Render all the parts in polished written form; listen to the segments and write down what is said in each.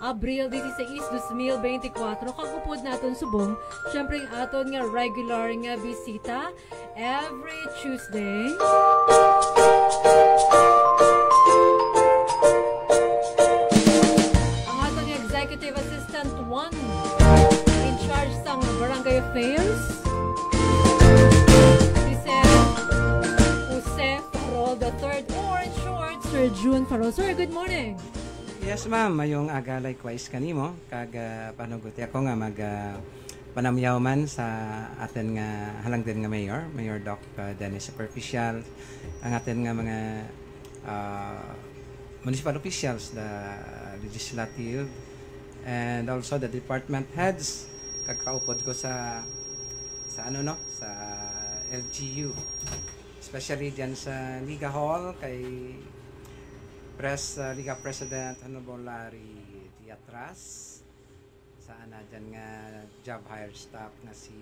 Abril 16, 2024. Kagupod naton subong. Siyempre ang aton nga regular nga bisita every Tuesday. Ang aton nga Executive Assistant 1 in charge sa Barangay Affairs. The third or in short, Sir June Farol. Sir, good morning. Yes, ma'am. Mayong aga likewise kanimo. Kag panuguti ako nga mag panamyaw man sa atin nga halangden nga Mayor Doc Dennis Superficial, ang atin nga mga municipal officials, the legislative, and also the department heads. Kagkaupod ko sa LGU. Especially dyan sa Liga Hall, kay Liga President Honorable Larry Diatras, saan na dyan nga job hired staff na si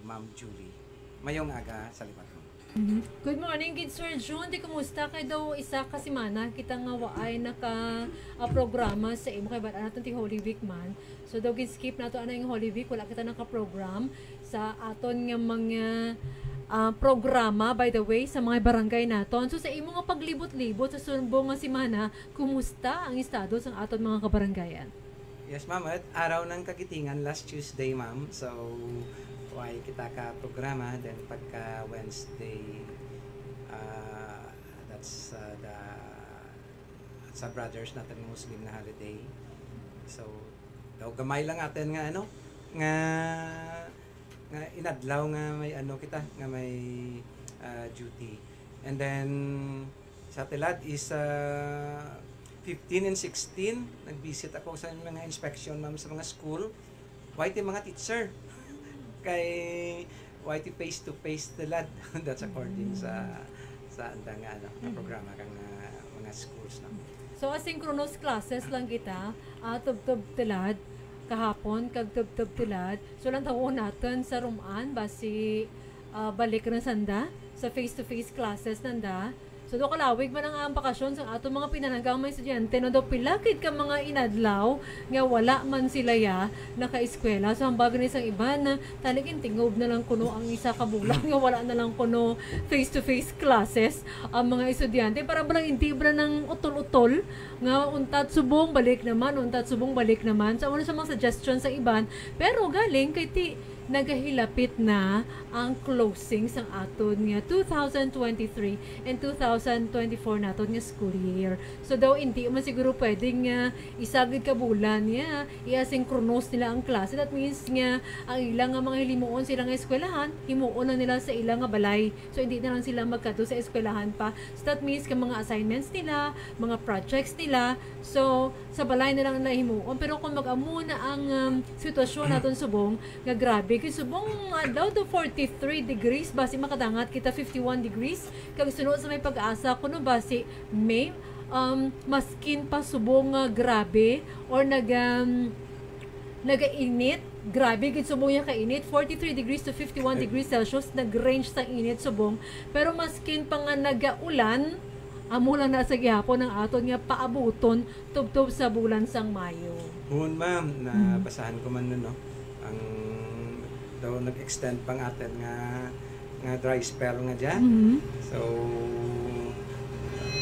Ma'am Julie. Mayong aga sa libat mo. Good morning, good Sir June. Di kumusta? Kay daw isa ka simana, kita nga waay naka-programa sa imo kay ba't natin ti Holy Week man. So daw skip nato ano yung Holy Week, wala kita naka-program sa aton nga mga programa, by the way, sa mga barangay naton. So sa imo nga paglibot-libot sa sumbong nga simana, kumusta ang estado sa aton mga kabarangayan? Yes, ma'am. At araw ng kagitingan, last Tuesday, ma'am. So, why kita ka programa. Then pagka Wednesday, that's sa brothers natin Muslim na holiday. So, daw gamay lang atin nga nga inadlaw nga may kita nga may duty. And then sa tilad is 15 and 16 nagvisit ako sa mga inspection ma'am sa mga school. White mga teacher kay white face to face tilad. That's according sa andang na programa kang mga schools na. So asynchronous classes lang kita tub tilad kahapon kag tub tilad. So lang tawon natin sa rumaan basi balik na sanda sa face-to-face classes nanda. So do kalawig man ang bakasyon sa ato mga pinanagang mga estudyante no do pilakid ka mga inadlaw nga wala man sila naka-eskwela. So ang bago ni sang iba na taligin tingob na lang kuno ang isa ka bulan nga wala na lang kuno face-to-face classes ang mga estudyante para balang hindi ba ng utol-utol nga untat subong balik naman. So ano sa mga suggestions sa iban pero galing kay nagahilapit na ang closing sang aton nga 2023 and 2024 naton nga school year. So daw hindi man siguro pwedeng isagid ka bulan i-asynchronous nila ang klase. That means nga ang ilang nga mga hilimuon sila nga eskwelahan, himuon na nila sa ilang nga balay. So hindi na lang sila magkadto sa eskwelahan pa. So that means ka mga assignments nila, mga projects nila, so sa balay na lang na himuon. Pero kung mag-amo na ang sitwasyon naton subong nga grabe kay subong daw to 43 degrees basi makadangat kita 51 degrees kag sunod sa may pag-asa kuno basi may maskin pa subong grabe or nagainit grabe gid subong ya kainit 43 degrees to 51 degrees Celsius nag-range sa init subong pero maskin pa nga nagaulan amo lang na sa gihapon ang aton nga paabuton tubtob sa bulan sang Mayo. Ma'am, nabasahan ko man no ang daw nag-extend pang atin nga dry spell nga dyan. So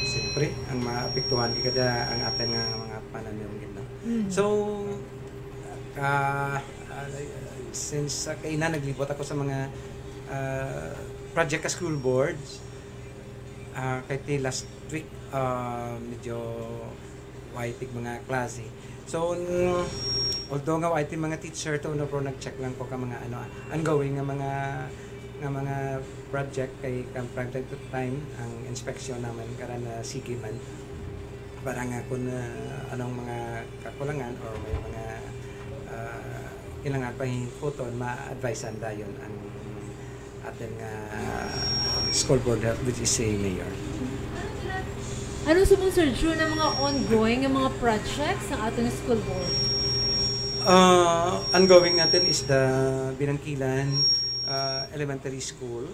siyempre ang maapektuhan kada ang atin nga mga pananaw gito. So since kaina naglibot ako sa mga project school boards kay last week medyo waiting mga klase. So although nga waiting mga teacher to no pro nag-check lang ko ka mga ongoing nga mga project kay from time to time ang inspection naman karan na sige man para nga kung anong mga kakulangan or may mga kailangan pa hiputon ma-advise dayon ang atin nga school board health which is say mayor. Ano sumong Sir June ng mga ongoing ng mga projects ng ating school board? Ongoing natin is the Binangkilan Elementary School.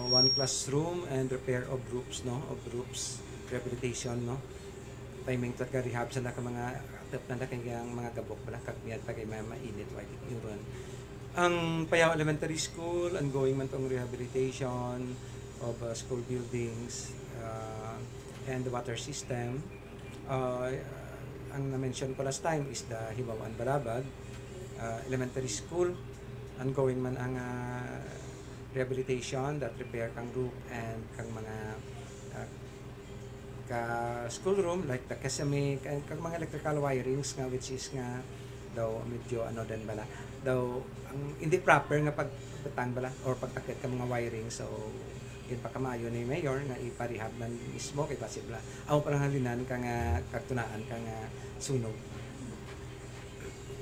One classroom and repair of groups, no? Of groups, rehabilitation, no? timing to ka rehab sa ka mga tap na kay ang mga gabok bala kag miyad pa kay mainit wa iron. Ang Payaw Elementary School ongoing man tong rehabilitation of school buildings and the water system. Ang na-mention ko last time is the Hibawan Balabag Elementary School. Ongoing man ang rehabilitation that repair kang roof and kang mga ka school room like the kasame kang mga electrical wirings nga which is nga daw medyo ano din bala daw ang hindi proper nga pagpatang bala or pagtakit ka mga wiring so yun pa kamayo ni mayor nga iparehab man mismo kay possible ako parang halinan ka nga katunaan ka nga sunog.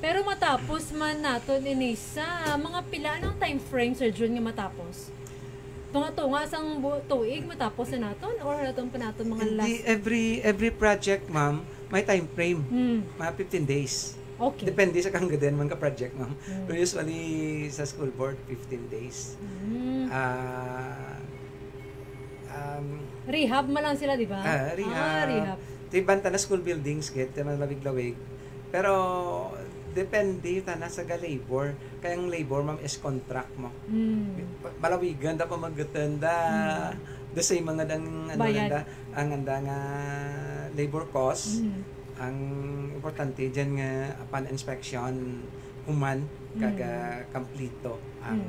Pero matapos man nato inisa mga pila ng time frame Sir Jun nga matapos tunga sang tuig matapos na naton or atong panaton mga hindi, last every project ma'am may time frame mga 15 days. Okay. Depende sa kanggaden man ka project ma'am. Pero usually sa school board 15 days. Rehab man lang sila, di ba? Rehab. Banta na school buildings get malawig-lawig. Pero depende ta na sa labor. Kaya ang labor ma'am is contract mo. Balawigan da pa magtenda. The same mga dang ano da ang anda nga labor cost. Ang importante diyan nga upon inspection human kaga kompleto ang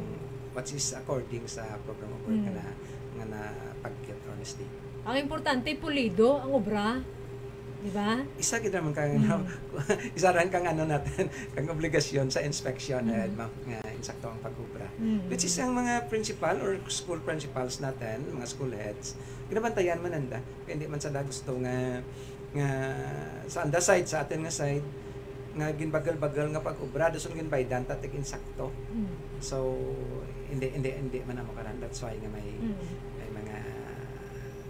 what is according sa program of work nga na pagkit honestly. Ang importante pulido ang obra. Di ba? Isa gid man kang isa ran kang ano natin kang obligasyon sa inspection ma'am nga insakto ang pag-obra. Which is ang mga principal or school principals natin, mga school heads, ginabantayan man nanda kaya hindi man sa gusto nga sa anda side sa atin nga side nga ginbagal-bagal nga pag-obra dason ginbaydan ta tig insakto. So hindi man amo karan that's why nga may mga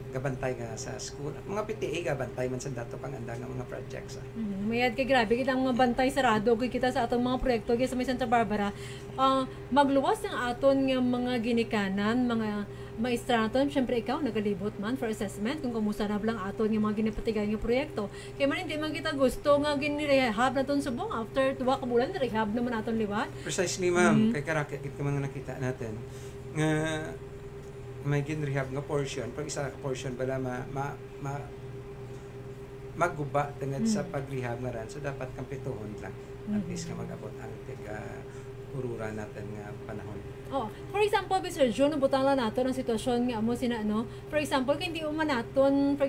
gabantay nga sa school. At mga PTA gabantay man sa dato pang anda nga mga projects. Mayad kay grabe kita mga bantay sarado kay kita sa atong mga proyekto sa may Santa Barbara. Magluwas ng aton nga mga ginikanan, mga maestra naton, syempre ikaw nagalibot man for assessment kung kumusta na lang aton nga mga ginapatigan nga proyekto. Kay man hindi man kita gusto nga ginirehab naton subong after 2 ka bulan rehab naman aton liwat. Precisely ma'am, kay karakit kit mga nakita natin nga may ginrehab nga portion, pag isa ka portion bala magguba tungod sa pagrehab nga ran, so dapat kampituhon lang at least nga mag-abot ang urura natin nga panahon. For example, Mr. June, nabutang lang nato ang sitwasyon nga mo sina for example, kung hindi umanaton, for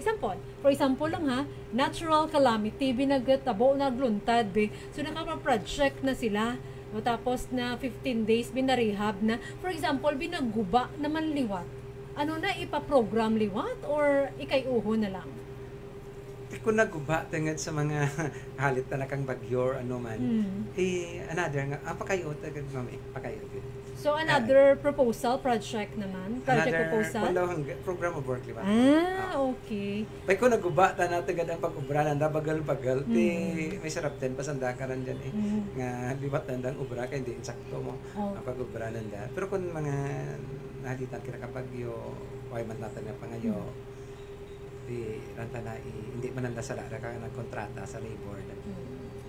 example lang ha, natural calamity, binagtabo nagluntad so nakaka-project na sila. Tapos na 15 days binarehab na. For example, binagguba naman liwat. Ano na ipa-program liwat or ikay-uho na lang? Kung naguba tungod sa mga halit na kang bagyo or ano man, another nga, pakayo tagad mami, pakayo. So another project naman? Proposal? Program of work, liwat. Okay. Kung naguba ta na tagad ang pag-ubra nanda bagal-bagal, may sarap din pasanda ka ran dyan nga liwat nandang ubra kaya hindi insakto mo ang pag-ubra nanda. Pero kung mga nahalitan kira kapag why man natin nga pangayo, hindi man nanda sa lara ka nagkontrata sa labor.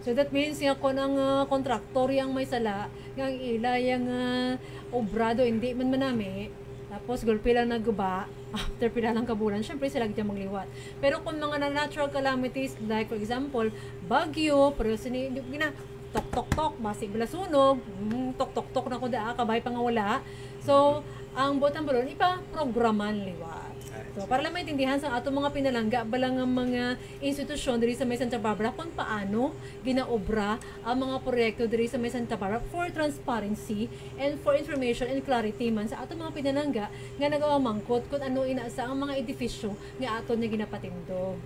So that means nga kung ang kontraktor yang may sala, yang ila yang obrado hindi man manami, tapos gulpi lang naguba, after pila lang kabulan, syempre sila gitya magliwat. Pero kung mga natural calamities, like for example, bagyo, pero gina tok-tok-tok, basig bala sunog, tok-tok-tok na ko kabay pa nga wala. So, ang botang balon, ipa-programan liwat. So, para lang maintindihan sa atong mga pinalangga balang ang mga institusyon diri sa may Santa Barbara kung paano ginaobra ang mga proyekto diri sa may Santa Barbara for transparency and for information and clarity man sa atong mga pinalangga nga nagawamangkot kung ano inaasa ang mga edifisyo nga aton nga ginapatindog.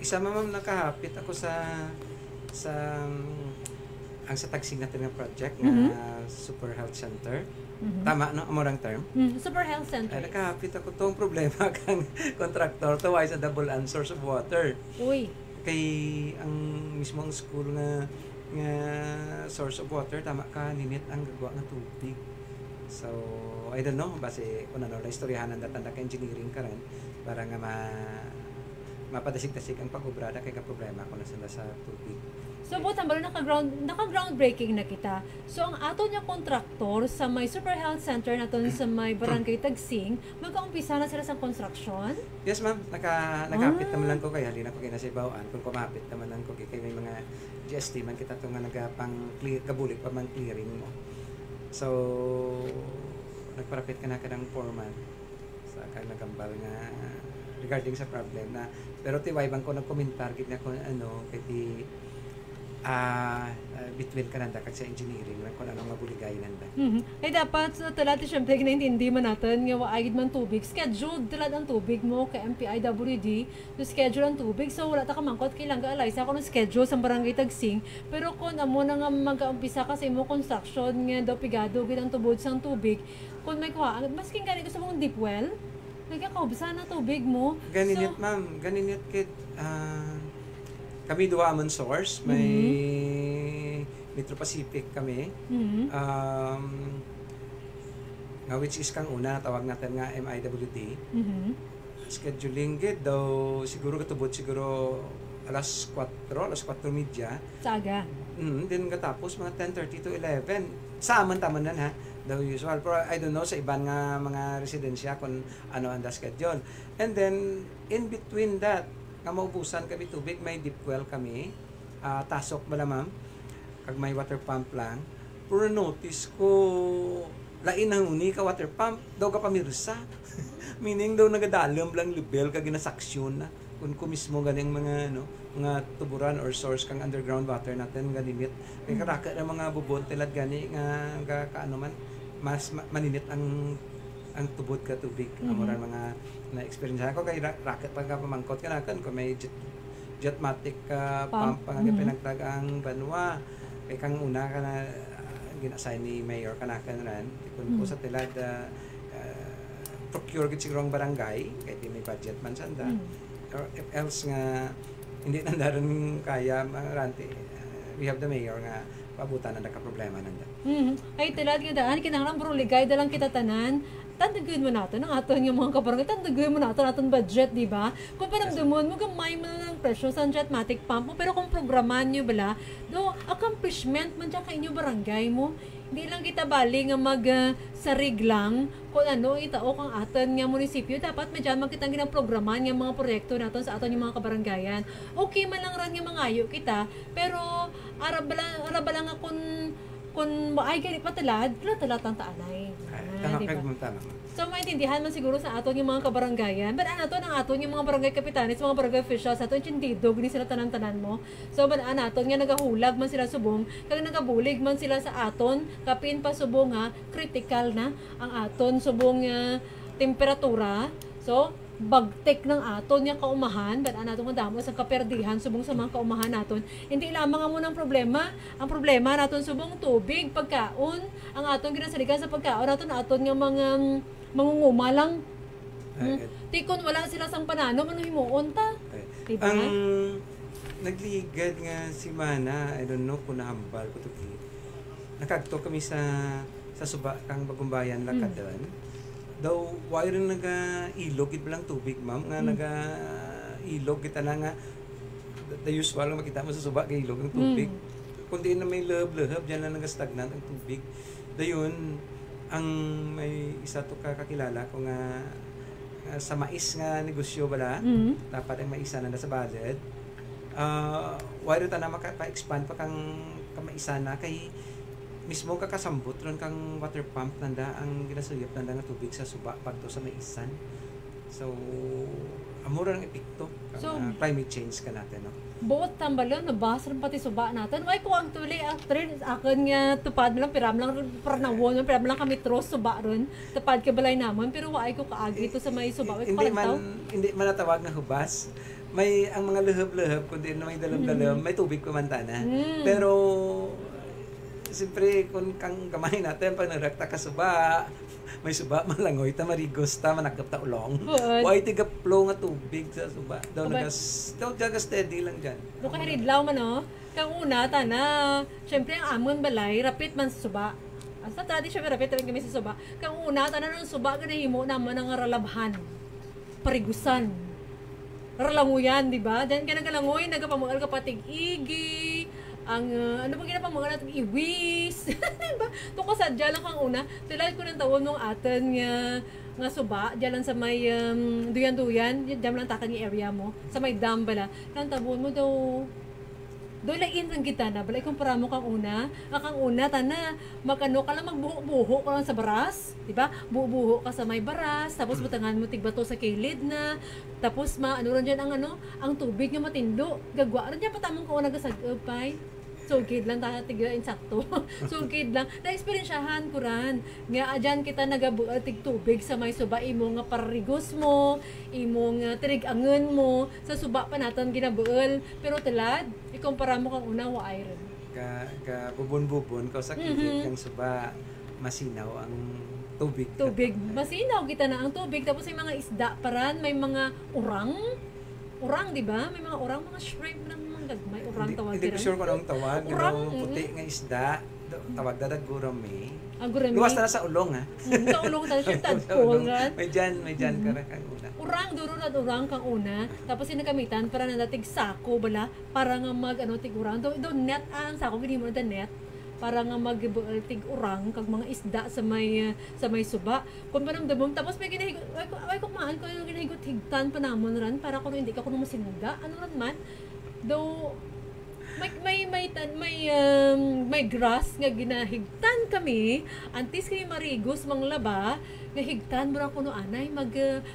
Isa ma'am nakahapit ako sa ang sa tagsig natin nga project nga Super Health Center. Tama, no? Amorang term? Super Health Center. Ay, nakahapit ako itong problema kang contractor twice a double and source of water. Uy. Kay ang mismong school nga source of water, tama ka, ninit ang gagawa ng tubig. So, I don't know, base kung ano, istoryahan ng datanda ka engineering ka rin, para nga mapadasig-dasig ang pag-obrada kay ka problema kung nasa sa tubig. So, buta ba naka-groundbreaking na kita. So, ang ato niya kontraktor sa may Super Health Center naton sa may Barangay Tagsing, mag-aumpisa na sila sa construction? Yes, ma'am. Nakapit naman lang ko kay halina ko kay nasa ibawaan. Kung kumapit naman lang ko kay may mga GST man kita itong nagapang kabulik pa man clearing mo. So, nagparapit ka na ng foreman sa kang nagambal nga regarding sa problem na pero tiway bang ko nagkomentar gid na ko ano kay di between Canada kag sa engineering lang kung anong mabuligay nanda. Ay dapat sa talati syempre ginaintindi man natin nga waayid man tubig. Scheduled talad ang tubig mo kay MPIWD to schedule ang tubig. So wala ta ka mangkot kailangan alay sa kuno schedule sa Barangay Tagsing. Pero kung amo na nga mag-aumpisa ka sa imo construction nga daw pigado gid ang tubod sang tubig. Kung may kuha masking gani gusto mong deep well, nagkakaubsa na tubig mo. Ganinit ma'am, ganinit kit kami duwa man source, may Metro Pacific kami. Which is kang una tawag natin nga MIWD. Scheduling gid daw siguro katubot siguro alas 4:30. Sa aga. Then katapos mga 10:30 to 11. Sa aman taman nan ha. Daw usual. Pero I don't know sa iban nga mga residensya kung ano ang schedule. And then in between that nga maubusan kami tubig, may deep well kami, tasok bala ma'am, kag may water pump lang. Pero notice ko, lain ang uni ka water pump, daw ka pamirsa. Meaning daw nagadalam lang level kag ginasaksyon na. Kung mismo ganing mga mga tuburan or source kang underground water natin ganinit. Kay karaka ng mga bubon tilad gani nga kaano man mas maninit ang tubod ka tubig. Amoran mga na-experience ako kay rocket pagka pamangkot ka nakan kung may jetmatic pump ang pinagtag ang banwa kay kang una ka na gina-assign ni mayor kanakan ran kung ko sa tilad procure gid siguro ang barangay kay di may budget man sanda or if else nga hindi nandaron kaya ranti we have the mayor nga pabutan na nagka-problema nanda. Ay tilad nga daan kinahanglan bro ligay dalang kita tanan. Tanduguin mo natin ang aton yung mga kabarangay, tanduguin mo natin aton budget, di ba? Kung paramdamon mo, gamay mo na ng presyo sa jetmatic pump mo, pero kung programan nyo bala, do accomplishment man dyan ka inyo barangay mo, hindi lang kita bali nga sarig lang kung ano itaok ang aton nga munisipyo, dapat medyan magkitang ginaprograman nga mga proyekto natin sa aton yung mga kabarangayan. Okay man lang ran nga mga ayo kita, pero arabala nga kung maay gani patalad, talad ang taanay. Diba? So maintindihan man siguro sa aton yung mga kabarangayan. But aton ang aton yung mga barangay kapitanes, mga barangay officials, aton chindido, gini sila tanan-tanan mo. So aton nga nagahulag man sila subong, kag nagabulig man sila sa aton, kapin pa subong ha, critical na ang aton subong temperatura. So bagtek ng aton nga kaumahan, but aton nga damo sa kaperdihan subong sa mga kaumahan naton. Hindi lamang mo ng problema, ang problema naton subong tubig, pagkaon, ang aton ginasaligan sa pagkaon naton nga mga mangunguma lang. Tikon wala sila sang panano ano himuon ta. Diba? Ang nagligad nga si Mana, I don't know kung nahambal ko to. Nakagto kami sa suba kang Bagumbayan Lakadan. Daw wire naga-ilog gid lang tubig ma'am nga naga-ilog kita na nga the usual makita mo sa suba kay ilog ng tubig. Kundi na may lehab diyan lang naga-stagnant ang tubig. Dayon ang may isa to kakilala ko nga sa mais nga negosyo bala dapat ang maisa na sa budget. Wire ta na maka-expand pa kang kamaisa na kay mismo kakasambot ron kang water pump nanda ang ginasuyop nanda nga tubig sa suba pagto sa maisan. So amura ang epekto kang climate change ka natin no. Buot tambalon nabas ron pati suba natin. Why ko ang tuli ang trend akin nga tupad lang piram lang pranawon piram lang kami tros suba ron. Tupad ka balay namon pero why ko kaagi to sa may suba. Hindi man natawag na hubas. May ang mga lehab-lehab kundi na may dalam-dalam may tubig kumantana. Pero siyempre, kung kang kamay natin, pag nagrakta ka suba, may suba, malangoy, marigos, manakap ta ulong. Why tigaplo nga tubig sa suba. Daw steady lang dyan. Kung kahiridlaw man, no? Kang una, siyempre, ang amon balay, rapit man sa suba. Sa tradisyon, rapit rin kami sa suba. Kang una, ng suba, ganahimo naman ang ralabhan. Parigusan. ralanguyan, di ba? Then kanagalangoy, nagapamugal ka patig igi, ang ano ba ginapamugal natin iwis, di ba? To kasadya lang kang una, tilay ko ng tawon nung atin nga suba, diyan lang sa may duyan-duyan, diyan lang takan yung area mo, sa may dam bala, lang tabon mo daw, doon lain lang kita na, balay kumpara mo kang una, tana, magano ka lang, magbuho-buho ka lang sa baras, di ba? Buho-buho ka sa may baras, tapos butangan mo tigbato sa kilid na, tapos ano rin dyan ang tubig nga matindo, gagwa rin dyan, patamang ka una gasagpay. Sugid lang tayo tiga insakto. Sugid lang. Na-experiensyahan ko ran. Nga dyan kita tig tubig sa may suba imo nga parigos mo, imo nga tirigangan mo sa suba pa natin ginabuol. Pero talad, ikumpara mo kang una wa iron. Ka bubon-bubon ko sa kilid kang suba masinaw ang tubig. Tubig masinaw kita na ang tubig tapos may mga isda paran, may mga urang, di ba? May mga urang, mga shrimp ng may urang tawag. Hindi ko sure kung anong tawag. Urang, puti nga isda. Tawag dadag gurame. Gurame. Luwas na sa ulong ha. Sa ulong tayo siya tadpolan. May dyan ka na kang una. Urang, duro na urang kang una. Tapos sinagamitan para nadatig sako bala. Para nga tig urang. Do net ang sako, gini mo na net. Para nga tig urang kag mga isda sa may suba. Kung panamdamom tapos may ginahigot ay kumaan ko yung ginahigot higtan pa namon ran para kuno hindi ka kuno masinugda. Ano ran man? Though may grass nga ginahigtan kami antes kami marigos manglaba nga higtan mo ra kuno anay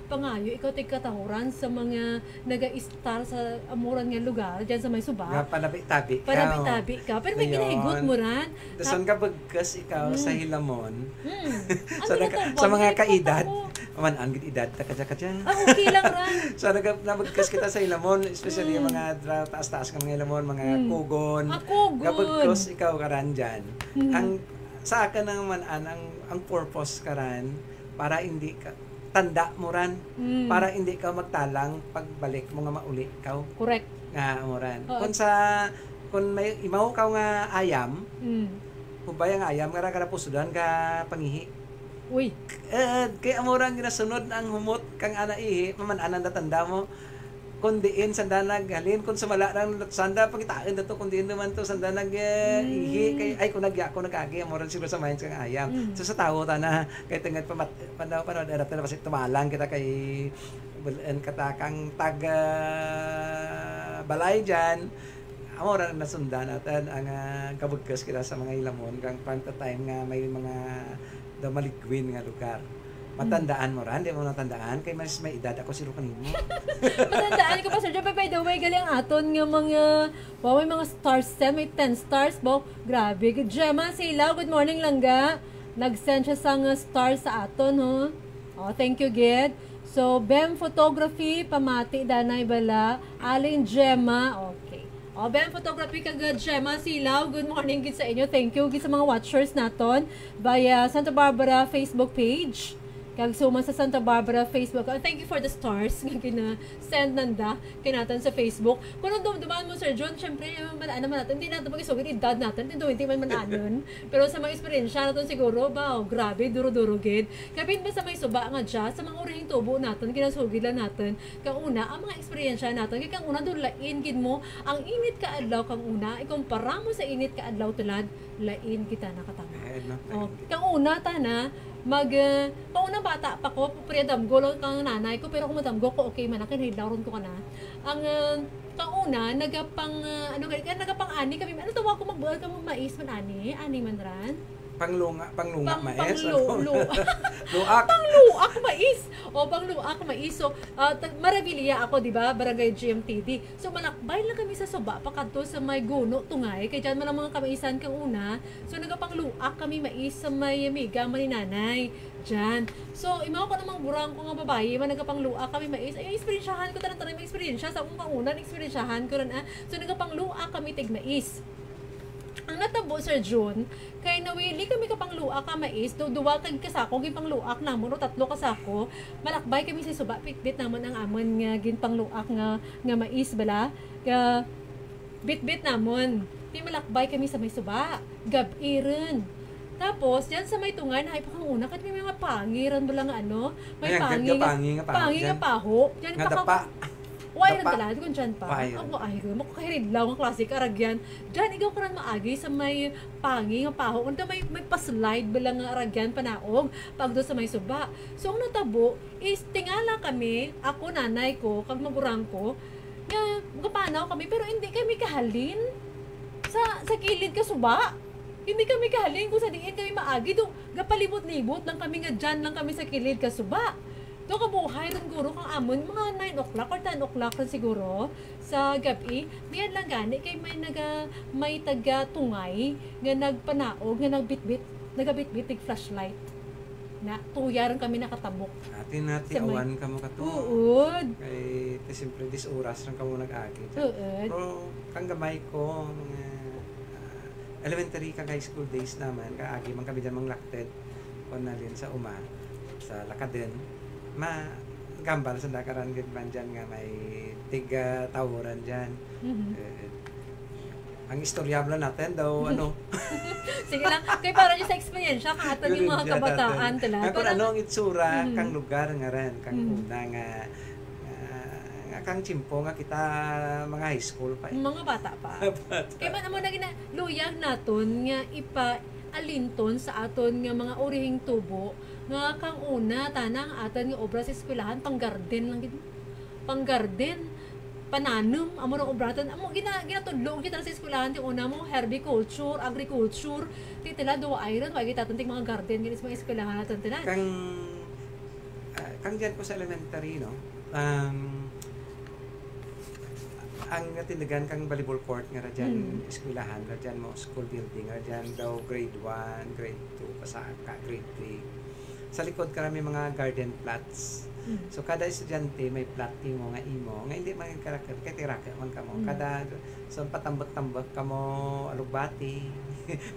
pangayo ikaw tig katahuran sa mga naga-star sa amuran nga lugar diyan sa may suba nga panabi-tabi ka pero may ginahigot mo ran dason ka bagkas ikaw sa Hilamon sa mga kaedad man ang edad ta kadya okay lang ran so nabagkas kita sa Hilamon especially yung mga taas-taas ka mga Hilamon mga kugon kapagkos ikaw karan dyan ang sa akin naman ang purpose karan para hindi ka tanda mo ran para hindi ka magtalang pagbalik mo nga mauli ikaw correct nga mo ran kung may imaw ka nga ayam kung bayang ayam nga ra pusudan ka pangihi uy kaya mo ran ginasunod ang humot kang ana ihi mamanan na tanda mo kundiin sanda naghalin kun sumala lang sanda pangitain dato kundiin naman to sanda ihi kay ay kun nagagi mo ran siguro sa minds kang ayam so sa tawo ta na kay tengad panahon erap na kasi tumalang kita kay bulan katakang taga balay diyan amo ran nasundan natin ang kabugkas kita sa mga Hilamon kang time to time nga may mga maligwin nga lugar. Matandaan mo ran, di mo natandaan kay mas may edad ako siro kanimo. Matandaan ko pa sir, by the way gali ang aton nga mga may mga stars, may 10 stars bo. Grabe, Gemma Silaw, good morning langga. Nag-send siya sang stars sa aton ho. Oh, thank you gid. So, Bem Photography, pamati danay bala. Aling Gemma, okay. Oh, Bem Photography kag Gemma Silaw, good morning gid sa inyo. Thank you gid sa mga watchers naton via Santa Barbara Facebook page. Kag suma sa Santa Barbara Facebook. Thank you for the stars nga kina-send nanda kinatan sa Facebook. Kung dumaan mo Sir John, syempre manaan naman natin, hindi natin mag-isugid edad natin, hindi man manaanon. Pero sa mga experience natin siguro, grabe, duro-duro gid. Kapit ba sa may suba nga dya, sa mga urihing tubo natin, kinasugid lang natin. Kang una, ang mga experience natin, kang una doon lain gid mo, ang init ka adlaw kang una, ikumpara mo sa init ka adlaw tulad, lain kita nakatama. Oh, kang una tana, pauna bata pa ko, damgo kang nanay ko, pero kung madamgo ko, okay man, akin, hidlawron ko ka na. Ang kauna, nagapang ani kami, ano tawag ko magbuhat ka mo mais man ani man ran? Panglunga mais? Pangluak mais! O, pangluak mais. So, Marabilia ako, di ba? Barangay GMTD. So, malakbay lang kami sa suba, pakadto sa may guno, tungay. Kaya dyan man ang mga kamaisan kang una. So, nagapangluak kami mais sa may amiga, maninanay. Dyan. So, imaw ko namang burang ko nga babae, nagapangluak kami mais. Ay, experiensyahan ko, tanang may experiensya. Sa akong kauna, experiensyahan ko rin. So, nagapangluak kami tig mais. Ang natabo Sir June, kay nawili kami kapangluak ka mais, duwa kag kasako ginpangluak namon o 3 kasako, malakbay kami sa suba, pitbit namon ang amon nga ginpangluak nga mais bala. Ka bitbit namon. Ti malakbay kami sa may suba, gabi-ren. Tapos, yan sa may tungan, ay pa kang una, kat may mga pangiran bala nga may pangi nga paho. Yan nga dapa. Why rin Dapa. talad kung dyan pa? Why rin. Ako ay rin. Makahirid lang ang klasik aragyan. Dyan, ikaw ka rin maagi sa may pangi, ang paho. Kung may paslide bilang nga aragyan, panaog, pag doon sa may suba. So, ang natabo is, tingala kami, ako, nanay ko, kag magurang ko, nga, kapanaw kami, pero hindi kami kahalin sa kilid ka suba. Hindi kami kahalin kung sa diin kami maagi. Doon, gapalibot-libot lang kami nga dyan lang kami sa kilid ka suba. Doon kabuhay rin guro kang amon, mga 9 o'clock or 10 o'clock rin siguro sa gabi. Diyan lang gani, kay may taga-tungay nga nagpanaog, nga nagabitbit, tig flashlight. Na, tuya rin kami nakatabok. Atin Sa may- awan ka mo ka to. Uod. Kay, siyempre, dis oras lang ka mo nag-agi. Uod. Pero, kang gamay ko, mga elementary kang high school days naman, kaagi man kami dyan mga lakted, kung nalin sa sa Lakaden, gambal sa dakaran man dyan nga may tiga tawuran dyan. Mhm. Ang istoryabla natin daw, ano, Sige lang, kay para niyo sa experience, kang atag yung mga kabataan tala. Nga kung ano ang itsura, Mhm. kang lugar nga rin, kang Mhm. una nga, kang chimpo nga kita mga high school pa. Mga bata pa. Kaya man amo na luyag naton nga alinton sa aton nga mga orihing tubo nga kang una tanang aton nga obra sa eskwelahan panggarden lang gid. Panggarden pananum amo ng obratan amo ginatudlo kita sa eskwelahan ti una mo herbiculture, agriculture, titila do iron wa kita tanting mga garden gid sa mga eskwelahan naton tinan. Kang dyan ko sa elementary, no? Ang tindagan kang volleyball court nga radyan eskwelahan, radyan mo school building, radyan daw grade 1, grade 2, pasaka, grade 3. Sa likod karami mga garden plots. So kada estudyante may plot mo nga imo, nga hindi man karakter, kay tiraka man kamo. Kada so patambot-tambot kamo alugbati.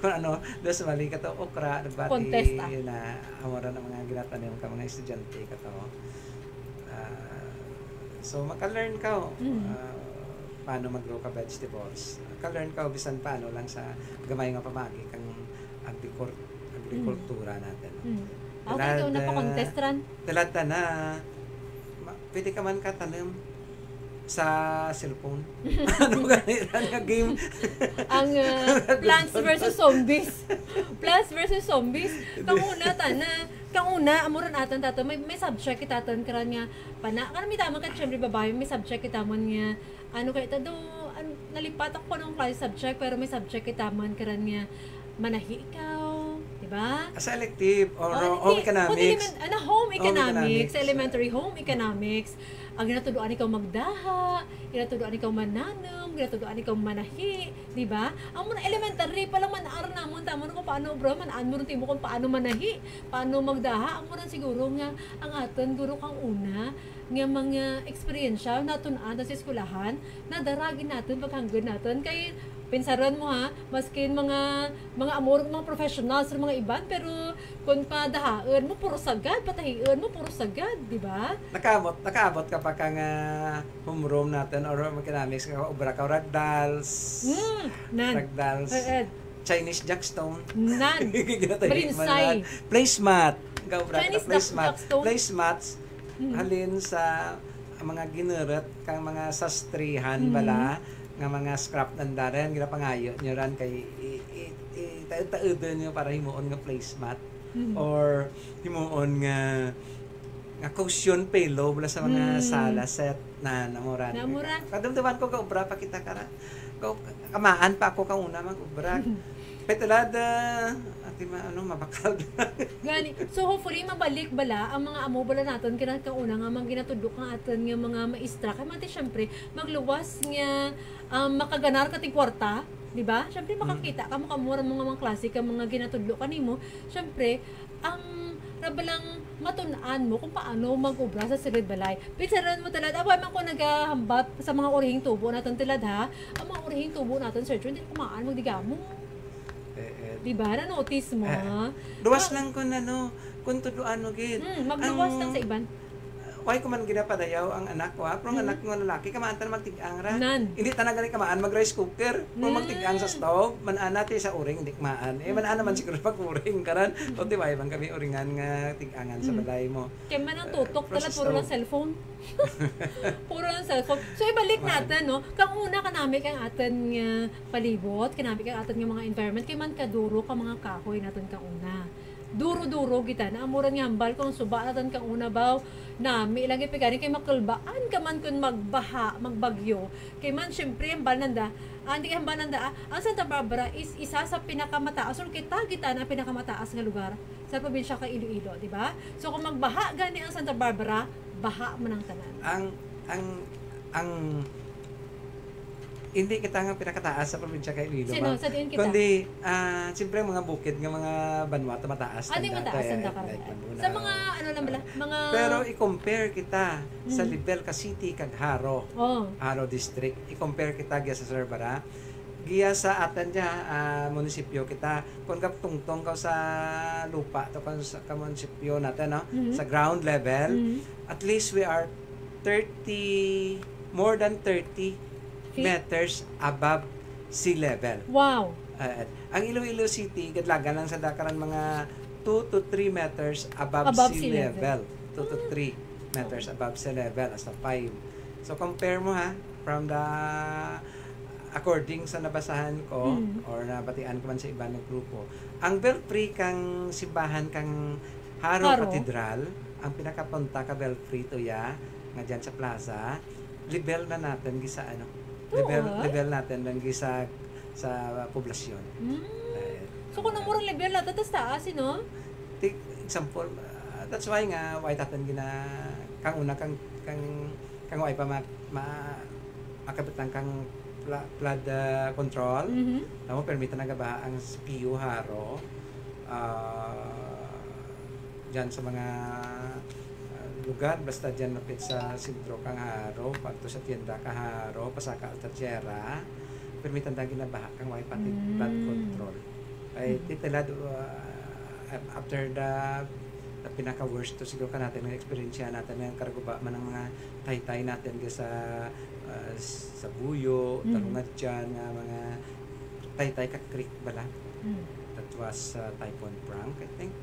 Kung ano, do sa mali ka to okra, alugbati Contesta. na amora ng mga ginatanim ka mga estudyante ka to. So maka-learn ka paano mag-grow ka vegetables. Ka-learn ka bisan paano lang sa gamay nga pamagi kang agrikultura natin. Okay, ikaw na pa contest ran. Talata na pwede ka man katanim sa cellphone. Ano ganito nga game? Ang Plants versus Zombies. Plants versus Zombies. Kang una amuran atan tato may subject kitatan karan nga karami tama ka syempre babae may subject kitamon nga ano kay do nalipat ako ng klase subject pero may subject kitaman karan nga manahi ikaw, di ba? Sa elective or home economics. Home economics, economics. elementary home economics. Ang ginatuduan ikaw magdaha, ginatuduan ikaw mananong, ginatuduan ikaw manahi, di ba? Ang muna elementary pa lang man-aral namon tamo kung paano bro, man-an mo timo kung paano manahi, paano magdaha. Ang muna siguro nga ang aton guro kang una nga mga eksperyensya natun-an sa eskwelahan na daragin natin paghanggan natin kay pinsaran mo ha, maskin mga amor, mga professionals, mga iban, pero kung padahaan mo, puro sagad, patahian mo, puro sagad, di ba? Nakaabot ka pa kang homeroom natin or economics, ubra ka ragdals, ragdals, Chinese jackstone, Balinsay, placemat, Chinese jackstone, placemats, halin sa mga ginurot, kang mga sastrihan bala, nga mga scrap nandaran ginapangayo nyo ran kay taud-taud nyo para himuon nga placemat or himuon nga cushion pillow bala sa mga sala set na namuran. Kadamdaman ko ka ubra pa kita kara. Kamaan pa ako kauna mag-ubra. Petulada ati mabakal. Gani. So hopefully mabalik bala ang mga amo bala naton kinang kauna nga mga ginatudok nga aton nga mga maestra kay mati syempre magluwas nga makaganar ka ti kwarta, di ba? Syempre makakita ka mo kamura mga klase ka mga ginatudlo kanimo. Syempre ang rabalang matun-an mo kung paano mag-ubra sa silid balay. Pinsaran mo talad, abay man ko nagahambap sa mga orihing tubo natin talad ha. Ang mga orihing tubo natin, sir, hindi kumaan magdigamo. Diba? Na-notice mo? Luwas lang ko na, kung tuduan mo, gid. Magluwas lang sa iban. why ko man ginapadayaw ang anak ko, pero ang anak ko nga lalaki, kamaan ta na magtig-ang ra. Nan. Hindi ta na gani kamaan mag-rice cooker. Kung magtig-ang sa stove, manana ti sa uring, hindi kamaan. Manana man siguro pag uring, karan. O di ba, ibang kami uringan nga tig-angan sa balay mo. Kaya man ang tutok, tala process puro daw. lang cellphone. Puro lang cellphone. So, ibalik natin, no? Kang una, kanami kang atin nga palibot, kanami kang atin nga mga environment, kay man kaduro ka mga kahoy natin kang una. Duro-duro kita na amuran nga hambal kung suba natin kang una baw nami ilang ipigani kay makulbaan ka man kun magbaha, magbagyo. Kay man syempre hambal nanda, hindi hambal nanda, ang Santa Barbara is isa sa pinakamataas or kita na pinakamataas nga lugar sa probinsya ka Iloilo, di ba? So kung magbaha gani ang Santa Barbara, baha man ang tanan. Ang hindi kita nga pinakataas sa probinsya kay Iloilo. Sino? Sa diin kita? Kundi, siyempre mga bukid nga mga banwata mataas. Ano yung mataas ang Dakar? Sa mga, ano lang bala? Mga... Pero i-compare kita sa Libelca City kag Haro. Oh. Haro District. I-compare kita giya sa Sarbara. Giya sa atan dya, munisipyo kita. Kung tungtong ka sa lupa, to kung sa munisipyo natin, no? Sa ground level, at least we are more than 30 meters above sea level. Wow. Ang Iloilo City, gadlagan lang sa Dakaran mga 2 to 3 meters above sea level. 2 to 3 meters above sea level, as a 5. So compare mo ha, from the according sa nabasahan ko or nabatian ko man sa iba ng grupo, ang belfry kang simbahan kang Haro Cathedral, ang pinakapunta ka belfry to ya nga dyan sa plaza, level na natin gisa ano, level natin lang sa poblasyon. So kung namurang level na tatas taas, no? Take example, that's why nga why taten gina kang una kang why pa makapitan kang flood control. Tamo permita na ba ang PU Haro dyan sa mga lugar, basta dyan napit sa sentro kang Haro, pagto sa tienda ka Haro, pasaka Altajera, permitan na ginabaha kang way pati flood control. Ay, titilad, after the pinaka-worst to siguro ka natin, ng experience natin, ng karaguba man ng mga taytay natin sa Buyo, talungat dyan, mga taytay ka creek bala. That was Typhoon Frank, I think.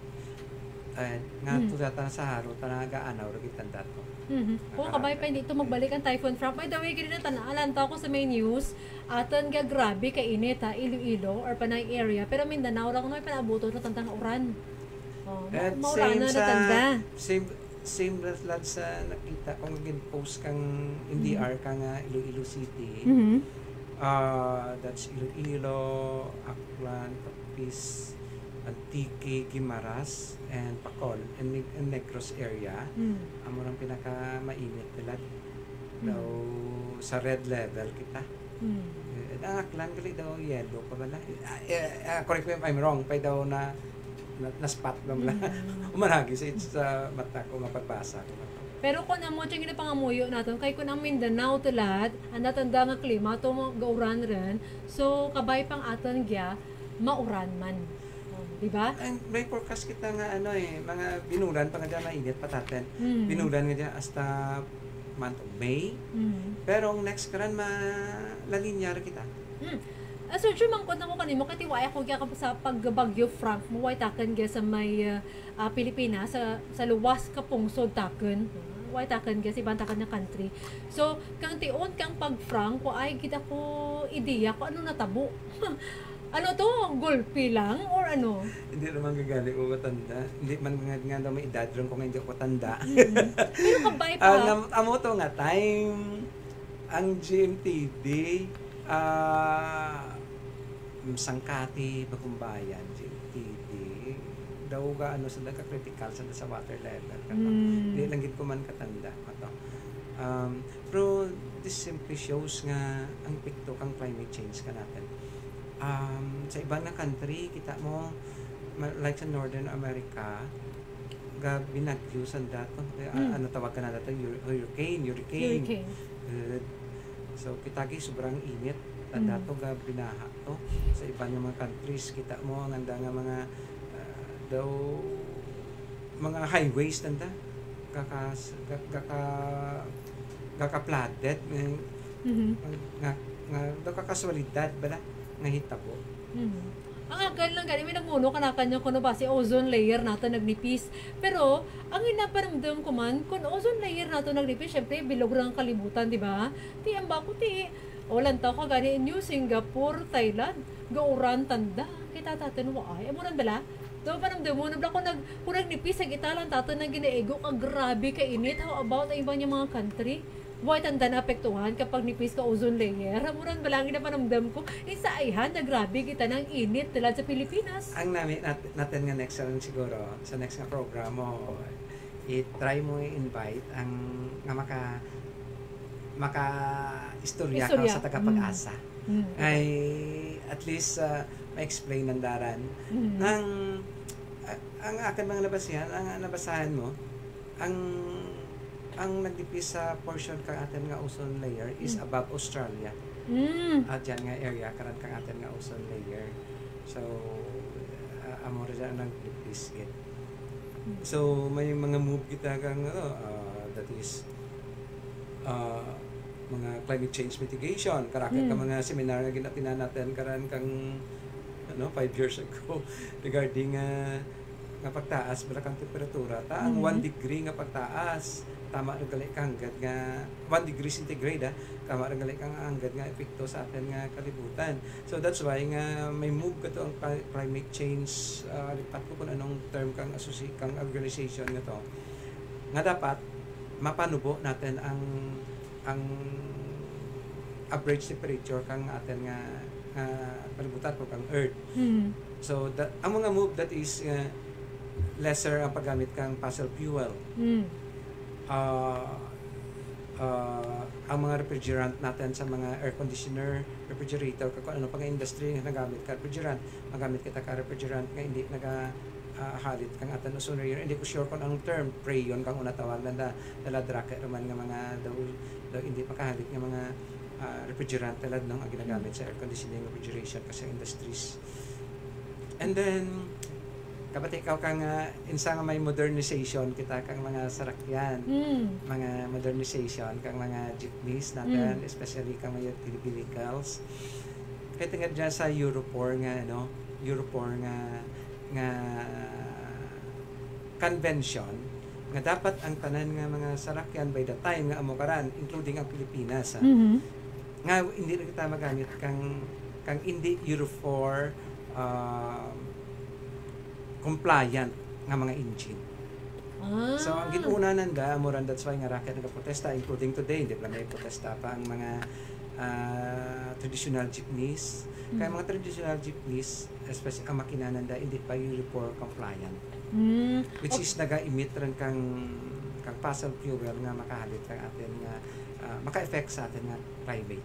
Nga to data sa Haro, tanaga-anaw, ragitan dato. Kung kabay pa hindi ito magbalik ang Typhoon Frank, by the way, ganyan na tanaalan ko sa may news, atan ga grabe ka init ha, Iloilo or Panay area, pero Mindanao lang na panabuto na tantang uran. Maurana na tanda. Same lahat sa nakita kung naging-post kang NDR ka nga Iloilo City. That's Iloilo, Aklan, Capiz, Antique, Guimaras, and Pacol, and Negros area. Amo lang pinaka-mainit nila. Daw sa red level kita. Ang Aklan, gali daw yellow pa bala. Correct me if I'm wrong, pay daw na spot lang lang. Umaragi sa mata ko, mapagbasa ko. Pero kung amo dyan ginapangamuyo natin, kay kung ang Mindanao tulad, ang natanda nga klima, ito gauran rin, so kabay pang aton gya, mauran man. Diba? And may forecast kita nga mga binulan pa nga dyan mainit pataten. Binulan nga dyan hasta month of May. Pero ang next karan malalinyar kita. So, mangkot na mo kanimo, katiwaya ko kaya sa pagbagyo Frank, muway taken kaya sa may Pilipinas, sa luwas ka pungsod taken. Muway taken kaya sa ibang taken na country. So, kang tion, kang pag-Frank, ay kita ko ideya ko ano natabo. Ano to? Gulpi lang? Or ano? Hindi naman gagali ko matanda. Hindi man nga daw may edad rin kung hindi ako matanda. Pero kabay pa. Amo to nga time, ang GMTD, Sangkati, Bagumbayan, GMTD, daw ga sa critical sa water level. Hindi lang gid ko man katanda. Pero this simply shows nga ang epekto kang climate change ka natin. Sa ibang na country, kita mo, like sa Northern America, binagyo sa dato. Ano tawag ka na dato? Hurricane. So, kita sobrang init. Dato ga binaha to. Sa ibang mga countries, kita mo, ang nga mga highways tanda. gaka-flooded Mhm. nga kakasualidad bala nga hitabo. Ang agal lang gani, may nagmuno kanya kuno ba si ozone layer nato nagnipis. Pero ang inaparamdam ko man kun ozone layer nato nagnipis, syempre bilog ra ang kalibutan, di ba? Ti ang bako ti walang tao ka gani New Singapore, Thailand, gauran tanda. Kita tatin mo ay amunan bala. Do paramdam mo nabla ko kung nagnipis sa italan tato nang ginaego ka grabe ka init. How about ang ibang mga country? Buhay tanda na apektuhan kapag nipis ka ozone layer. Hamuran ba lang ginapanamdam ko, sa ayhan na grabe kita ng init tulad sa Pilipinas. Ang natin nga next lang siguro, sa next nga program mo, i-try mo i-invite ang nga maka-istorya ka sa tagapag-asa. Ay, at least, ma-explain ng daran. Ang akin mga nabasahan mo, ang nagdipis sa portion kang atin nga ozone layer is above Australia. At dyan nga area karan kang atin nga ozone layer. So amo ra dyan nagdipis git. So may mga move kita kang that is mga climate change mitigation karakter ka mga seminar nga ginatinan natin karan kang 5 years ago regarding nga pagtaas bala kang temperatura ta ang 1 degree nga pagtaas tama rin gali kang hanggat nga 1 degree centigrade tama rin gali kang hanggat nga epekto sa atin nga kalibutan. So that's why nga may move ka to ang climate change lipat ko kung anong term kang organization nga to nga dapat mapanubo natin ang average temperature kang atin nga kalibutan ko kang earth. So that ang mga move that is lesser ang paggamit kang fossil fuel. Ang mga refrigerant natin sa mga air conditioner, refrigerator, kung ano pang industry na nagamit ka refrigerant, magamit kita ka refrigerant nga hindi halit kang atan ozone layer. Hindi ko sure kung anong term, freon kang una tawag na daladrake naman nga mga daw hindi makahalit nga mga refrigerant talad nung ang ginagamit sa air conditioning refrigeration kasi industries. And then kapag ikaw kang insa nga may modernization kita kang mga sarakyan, mga modernization kang mga jeepneys natin, especially kang mga utility vehicles. Kaya tingad dyan sa Euro 4 nga convention nga dapat ang tanan nga mga sarakyan by the time nga amo karan including ang Pilipinas nga hindi na kita magamit kang hindi Euro 4 compliant nga mga engine. So ang ginuna nanda amuran that's why nga rakyat nagaprotesta including today hindi pa may protesta pa ang mga traditional jeepneys. Kaya mga traditional jeepneys especially ang makina nanda hindi pa Euro 4 compliant. Which is naga-emit rin kang fossil fuel nga makahalit kang atin nga maka-effect sa atin nga climate.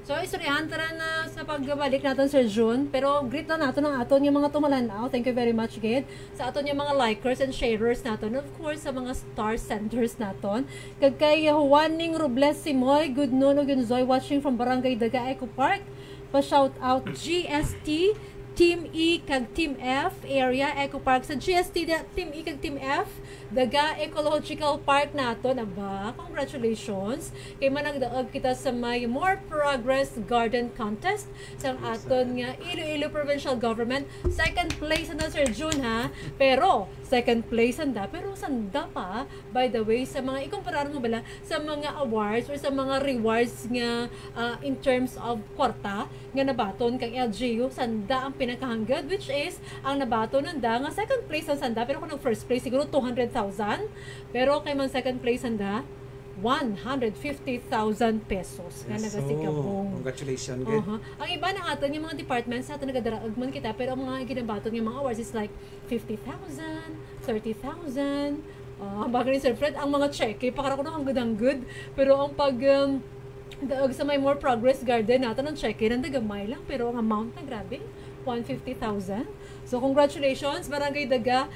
So, istoryahan tara na sa pagbalik natin sa June. Pero, greet na natin ang aton yung mga tumalanaw. Thank you very much, Gid. Sa aton yung mga likers and sharers natin. Of course, sa mga star senders natin. Kagkay Juaning Robles Simoy, good noon, Ogunzoy, watching from Barangay Daga Eco Park. Pa-shout out GST, Team E kag Team F area Eco Park. Sa GST Team E kag Team F Daga Ecological Park nato na ba? Congratulations. Kay managdaog kita sa may More Progress Garden Contest sa aton nga Iloilo Provincial Government. Second place na Sir June ha. Pero second place anda pero sanda pa by the way sa mga ikumparar mo bala sa mga awards or sa mga rewards nga in terms of kwarta nga nabaton kang LGU sanda ang pinakahanggad which is ang nabaton nanda nga second place ang sanda pero kung ang first place siguro 200,000 pero kay man second place anda 150,000 pesos nga nagasigabong. Congratulations, good. Ang iba na aton yung mga departments natin nagadaraagman kita pero ang mga ginabaton yung mga awards is like 50,000, 30,000. Ang bago ni Sir Fred, ang mga check pakara ko na hanggang good pero ang pag daog sa may More Progress Garden natin ang check ang dagamay lang pero ang amount na grabe 150,000. So congratulations Barangay Daga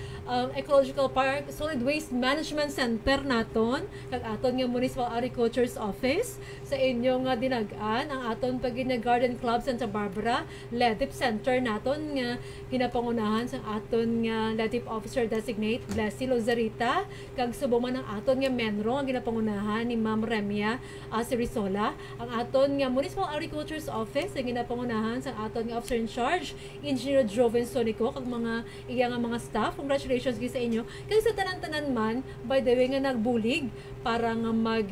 Ecological Park Solid Waste Management Center naton kag aton nga Municipal Agriculture's Office sa inyong dinagaan ang aton pagina Garden Club Santa Barbara LEDIP Center naton nga ginapangunahan sa aton nga LEDIP Officer Designate Blessy Lozarita kag subong man ang aton nga Menro ang ginapangunahan ni Ma'am Remia Sirisola ang aton nga Municipal Agriculture's Office ang ginapangunahan sa aton nga Officer in Charge Engineer Joven Sonico kag mga iya nga mga staff. Congratulations gyud sa inyo kag sa tanan-tanan man by the way nga nagbulig para nga mag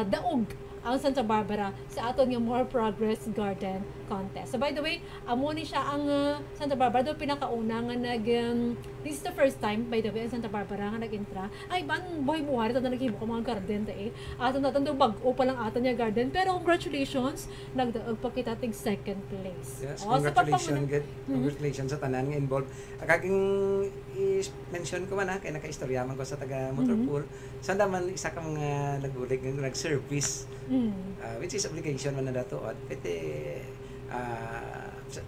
daog ang Santa Barbara sa aton nga More Progress Garden Contest. So by the way, amo ni siya ang Santa Barbara do pinakauna nga this is the first time by the way ang Santa Barbara nga nag-intra. Ay ban buhay buhay ta naghimo ko mga garden ta aton naton do bag-o pa lang aton nga garden pero congratulations nagdaog pa kita tig second place. Yes, congratulations sa tanan nga involved. Akaking i-mention ko man kay nakaistorya man ko sa taga Motorpool. Sanda man isa ka mga nagbulig nga nag-service. Which is obligation man na dato at pwede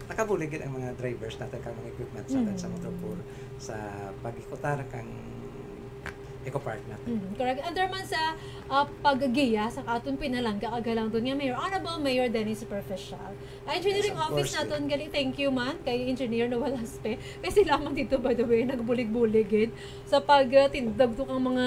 nakabulig ang mga drivers natin kang mga equipment sa Motorpool sa pag-ikutar kang Eco Park natin. Correct. Under man sa paggiya sa aton pinalangga kagalang doon nga Mayor Honorable Mayor Dennis Superficial. Engineering Yes, of Office course, naton gali thank you man kay Engineer Noel Aspe. Kasi lamang dito by the way nagbulig-buligid sa pagtindag to kang mga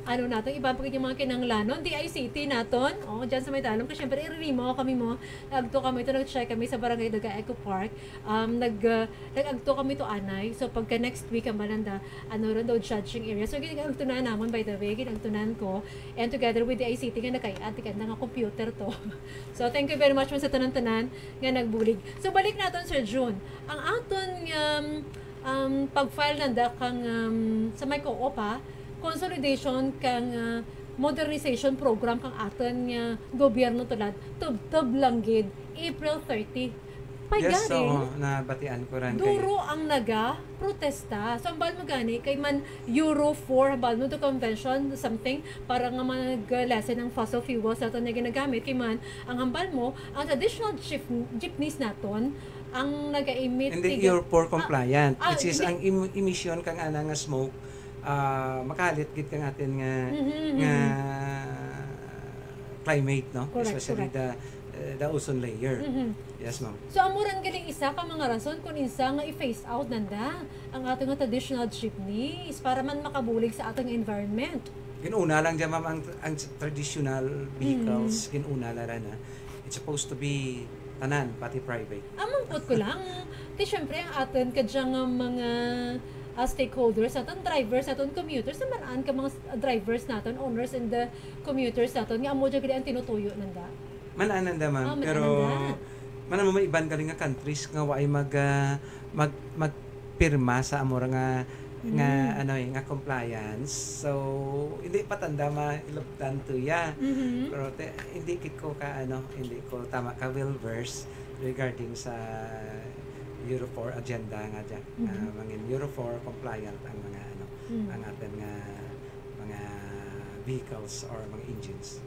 ano naton iba pa yung mga kinanglanon DICT naton. Diyan sa may talong kasi syempre i-remo kami mo. Nagto kami to nag-check kami sa Barangay Daga Eco Park. Nag-agto kami to anay. So pagka next week ang balanda ano ron daw judging area. So ginagto na namon by the way ginagtunan ko and together with the ICT nga nakay-add nga computer to. So thank you very much man sa tanan-tanan nga nagbulig. So balik naton Sir June. Ang aton pag-file nanda kang sa may co-op consolidation kang modernization program kang aton nga gobyerno tulad tub lang gid April 30. Yes, so nabatian ko rin Duro ang protesta. So, ang mo gani, kay man Euro 4, hambal mo to convention, something, para nga mag-lessen ng fossil fuels natin na ginagamit. Kay man, ang hambal mo, ang traditional jeepneys naton, ang nag-emit. Hindi Euro 4 compliant, which is ang emission kang ana nga smoke, makalit gid kang atin nga climate, no? Correct, especially the ozone layer. Yes, ma'am. So, amuran galing isa ka mga rason kung isa nga i-phase out nanda ang ating traditional jeepneys para man makabulig sa ating environment. Ginuna lang dyan, ma'am, ang traditional vehicles, ginuna lang na. It's supposed to be tanan, pati private. Amangkot ko lang. Di syempre, ang atin kadyang mga stakeholders natin, drivers natin, commuters, naman ka mga drivers natin, owners and the commuters natin, nga amo dyan ang tinutuyo nanda. Manananda, ma'am. Pero man mo may iban galing nga countries nga waay magpirma sa amora nga nga compliance. So hindi patanda mailabtan to ya. Pero hindi kit ko hindi ko tama ka well versed regarding sa Euro 4 agenda nga diyan. Mangin Euro 4 compliant ang mga ang atin nga mga vehicles or mga engines.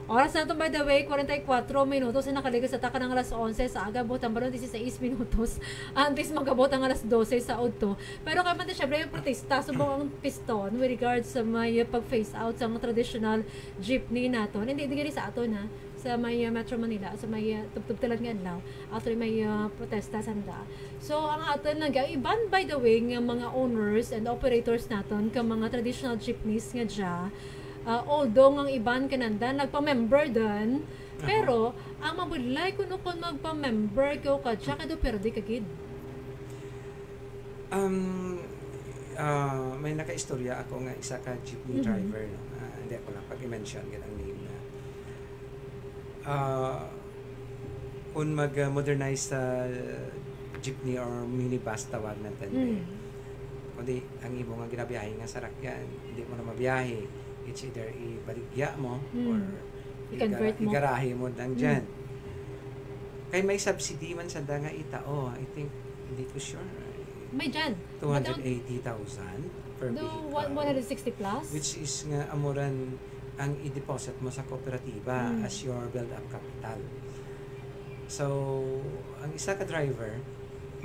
Oras na ito by the way, 44 minutos na nakaligas sa taka ng alas 11 sa aga, butang balon 16 minutos. Antes magabot ang alas 12 sa auto. Pero kaya man syempre yung protesta, subong ang piston with regards sa may pag-phase out sa mga traditional jeepney naton. Hindi sa ato na sa may Metro Manila, sa may tubtub talad nga adlaw, ato may protesta sanda. So ang aton nag-iban by the way nga mga owners and operators naton ka mga traditional jeepneys nga dya. Although ang iban kananda nagpa-member doon, pero ang mabudlay kuno kon magpa-member ko kadya kado pero di kagid. May naka-istorya ako nga isa ka jeepney driver, no? Hindi ako lang pag-i-mention gid ang name na. Kung mag-modernize sa jeepney or minibus tawag natin, kundi ang imo nga ginabiyahe nga sarakyan, hindi mo na mabiyahe. It's either ibaligya mo or igarahe mo lang dyan. Kaya may subsidy man sa nga itao. I think, hindi ko sure. May dyan. 280,000 per vehicle. 160 plus? Which is nga amuran ang i-deposit mo sa kooperatiba as your build-up capital. So, ang isa ka driver,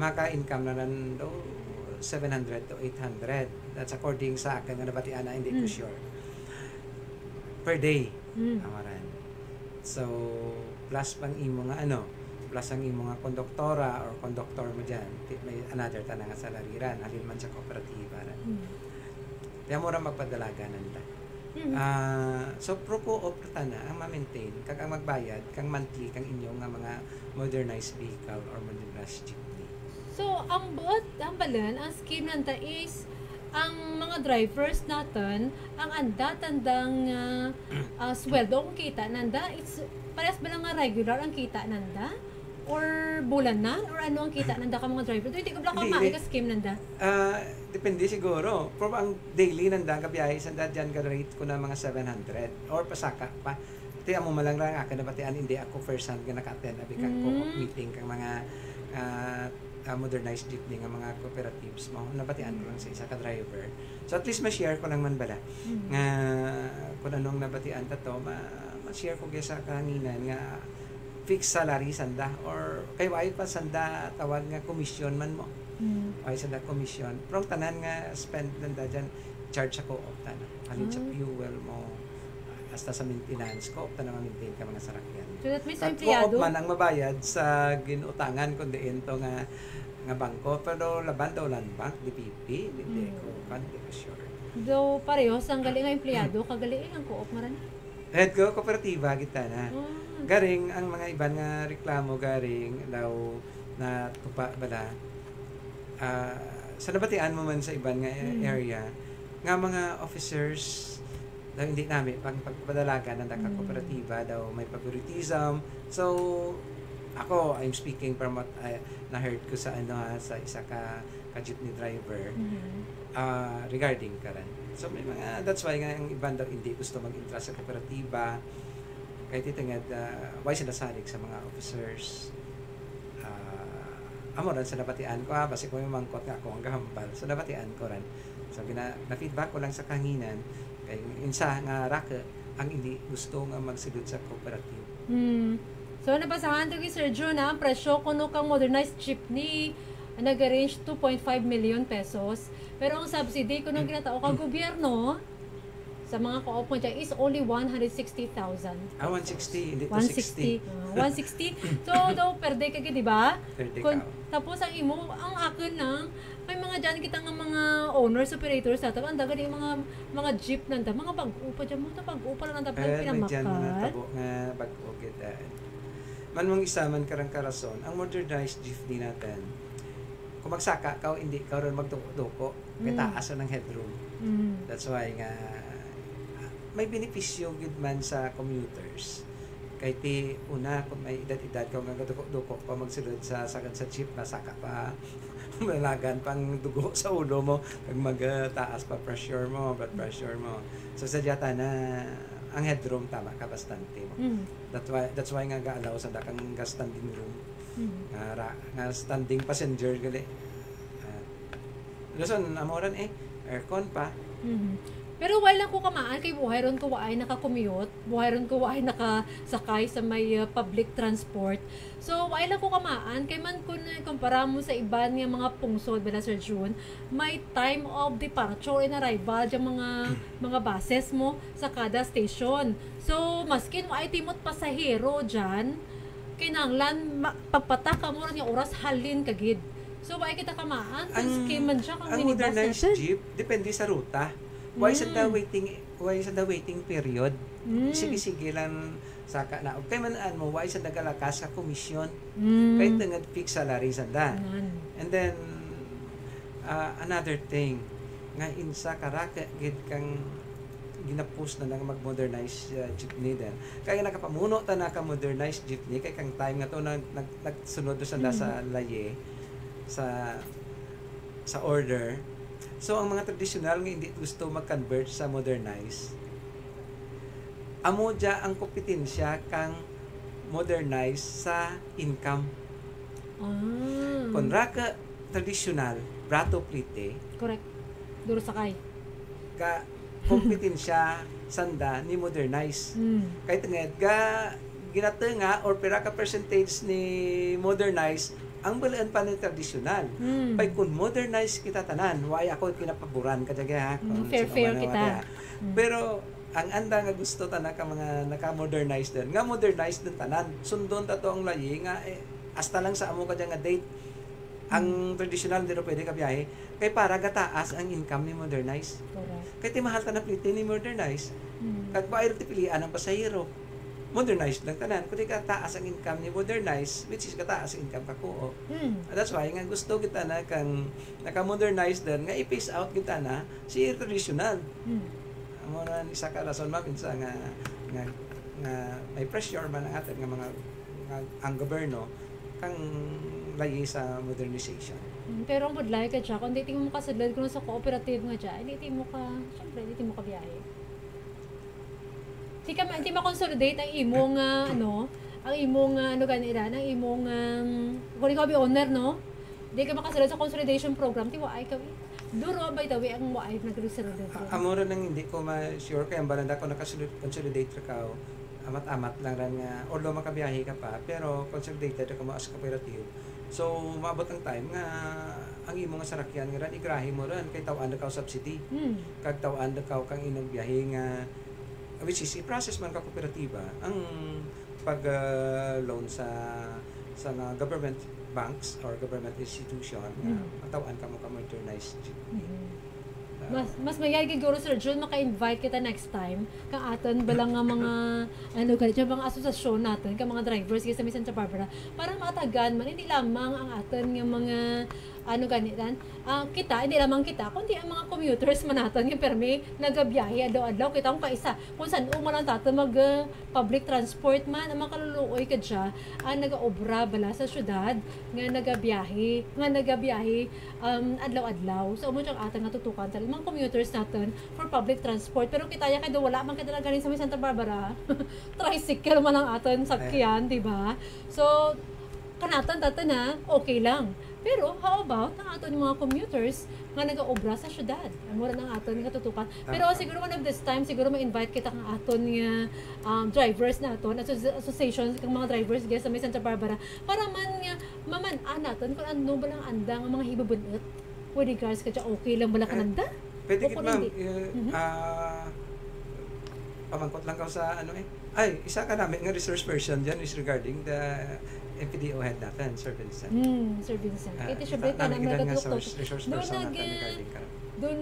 maka-income na nan do 700 to 800. That's according sa akin nga nabatian na hindi ko sure. Per day. Amaran. So, plus pang imo nga plus ang imo nga konduktora or konduktor mo dyan, may another ta nga salariran, halin man sa kooperatiba. Kaya mo ra magpadalaga nanda. So pro co-op na ang ma-maintain kag ang magbayad kang monthly kang inyong nga mga modernized vehicle or modernized jeepney. So ang balan ang scheme nanta is ang mga drivers natin ang tandang sweldo kung kita nanda, it's parehas ba lang nga regular ang kita nanda or bulanan or ano ang kita nanda ka mga driver? Hindi ko lang kamay ka scheme nanda. Depende siguro. Pero ang daily nanda ka biyahe sanda dyan ka rate ko na mga 700 or pasaka pa. Ito mo malang lang akin na batian hindi ako first hand ka naka-attend abi kang co-op meeting kang mga modernized jeepney nga mga cooperatives mo nabatian ko lang sa isa ka driver. So at least ma-share ko lang man bala nga kung anong nabatian ta to ma-share ko gyud sa kahanginan nga fixed salary sanda or kay why pa sanda tawag nga commission man mo. Why sanda commission. Pero tanan nga spend nanda dyan charge sa co-op tanan. Halin sa fuel mo hasta sa maintenance co-op tanan ma-maintain ka mga sarakyan. So that means At empleyado co-op man ang mabayad sa ginutangan kundi ito nga bangko pero laban daw land bank DPP hindi ko sure. Do parehas ang galing nga empleyado kagaling ang co-op maran. Head ko kooperatiba kita na. Garing ang mga iban nga reklamo garing daw na tupa bala sa nabatian mo man sa iban nga area nga mga officers daw hindi namin pagpadalagan ng kooperatiba daw may favoritism. So ako I'm speaking from what na-heard ko sa sa isa ka jeepney driver regarding karan. So may mga that's why nga ang iban daw hindi gusto mag-interest sa kooperatiba. Kahit itingad, why sila salig sa mga officers. Amo rin sa nabatian ko, basi ko yung mangkot nga ako ang gahambal. So nabatian ko rin. So na-feedback ko lang sa kahanginan, kay insa nga raka, ang hindi gusto nga magsilod sa cooperative. So nabasahan to kay Sir Jun ang presyo kuno kang modernized jeepney nag-range 2.5 million pesos. Pero ang subsidy kuno ginatao kang gobyerno sa mga co-op mo dyan is only 160,000. 160, hindi to 160. 160. So, daw per day kagid, di ba? Per day Tapos ang imo, ang akin lang, may mga dyan kita nga mga owners, operators, natin, ang dagan yung mga jeep nanda, mga bag-upa dyan mo, bag-upa lang nanda, pinamakat. Dyan mo natabo nga bag-upa man mong isa man karang karason, ang modernized jeepney natin, kung magsaka ka, hindi ka rin magduko-duko, may taas ng headroom. That's why nga, may benepisyo gud man sa commuters. Kay ti una kung may edad-edad ka nga duko pa magsulod sa sagad sa jeep na saka pa malagan pang dugo sa ulo mo kag magtaas pa pressure mo, blood pressure mo. So sadyata na ang headroom tama ka bastante mo. That's why nga ga-allow sa dakang standing room. Nga standing passenger gali. Listen, amoran aircon pa. Pero while lang ko kamaan, kay buhay ron ko ay naka-commute, buhay ron ko ay nakasakay sa may public transport. So, while lang ko kamaan, kay man ko na kumpara mo sa iban nga mga pungsod, bala Sir June, may time of departure and arrival yung mga buses mo sa kada station. So, maskin mo ay timot pasahero dyan, kinanglan, pagpataka mo rin yung oras halin kagid. So, why kita kamaan? Kung man siya, kung minibus natin. Ang modernized jeep, depende sa ruta. Why sa the waiting period? Sige lang saka na. Okay man mo why sa nagalakas sa komisyon? Kay tengad fixed salary sanda. And then another thing nga insa karaka gid kang ginapos na nang mag-modernize jeepney din. Kaya nakapamuno ta na ka modernized jeepney kay kang time nga to nagsunod do sanda sa laye sa order. So, ang mga traditional nga hindi gusto mag-convert sa modernize, amo dya ang kompetensya kang modernize sa income. Kung raka traditional, brato plite, correct. Duro sakay. Ka kompetensya sanda ni modernize. Kahit nga ginata nga or pira ka percentage ni modernize ang balaan pa ni tradisyonal. Pag kung modernize kita tanan, why ako kinapaboran ka ha. Fair kita. Pero ang anda nga gusto tanan ka mga naka-modernize din. Nga modernize din tanan. Sundon ta to ang layi nga hasta lang sa amo ka nga date. Ang traditional dito pwede ka biyahe kay para gataas ang income ni modernize. Correct. Kay ti mahal ta na plite ni modernize. Kag baayro ti pilian ang pasahero. Modernize lang tanan kundi ka taas ang income ni modernize which is kataas ang income kako. That's why nga gusto kita na kang naka-modernize din nga i-phase out kita na si traditional. Amo na isa ka rason mapinsa nga may pressure man ang atin nga mga ang gobyerno kang layi sa modernization. Pero ang budlay ka dyan, kung hindi mo kasadlad kung sa cooperative nga dyan, hindi mo ka, syempre, hindi mo ka biyahe. Hindi ma-consolidate ang imong, ang imong, ang imong, kung ikaw owner, no? Hindi ka makasadlad sa consolidation program, ay ka, duro ba itawi ang waay nag-consolidate? Amora nang hindi ko ma-sure, kaya ang balanda ko nakakonsolidate ka, amat-amat lang rin nga, although makabiyahe ka pa, pero consolidated ka mo as cooperative. So, maabot ang time nga ang imo nga sarakyan nga ran igrahe mo ran kay tawaan ka subsidy. Kag tawaan ka kang inong biyahe nga which is i-process man ka kooperatiba ang pag loan sa mga government banks or government institution nga matawaan ka mo ka modernized. Mas mayay siguro Sir Jun maka-invite kita next time kang aton balang nga mga ganito mga asosasyon natin kang mga drivers sa Santa Barbara para matagan man hindi lamang ang aton nga mga ganitan kita hindi lamang kita kundi ang mga commuters man naton nga permi nagabiyahe adlaw kita kung kaisa kung saan umalang tato mag public transport man ang makaluluoy ka dya nagaobra bala sa syudad nga nagabiyahe adlaw-adlaw so mo siyang atang natutukan talaga mga commuters natin for public transport pero kita kay wala man kita na galing sa Santa Barbara tricycle man ang aton sakyan diba so kanatan na okay lang. Pero how about ang aton mga commuters nga nagaobra sa syudad? Mura ng aton nga tutukan. Pero siguro one of this time siguro ma-invite kita kang aton nga drivers naton, associations kang mga drivers sa Santa Barbara para man nga maman-an naton kung ano ba lang anda nga mga hibabunot. With regards ka okay lang bala kananda? Pwede kit ma'am pamangkot lang ka sa isa ka namin nga resource person dyan is regarding the MPDO head natin, Sir Vincent. Sir Vincent. Ito siya ba na may resource person natin regarding ka. Doon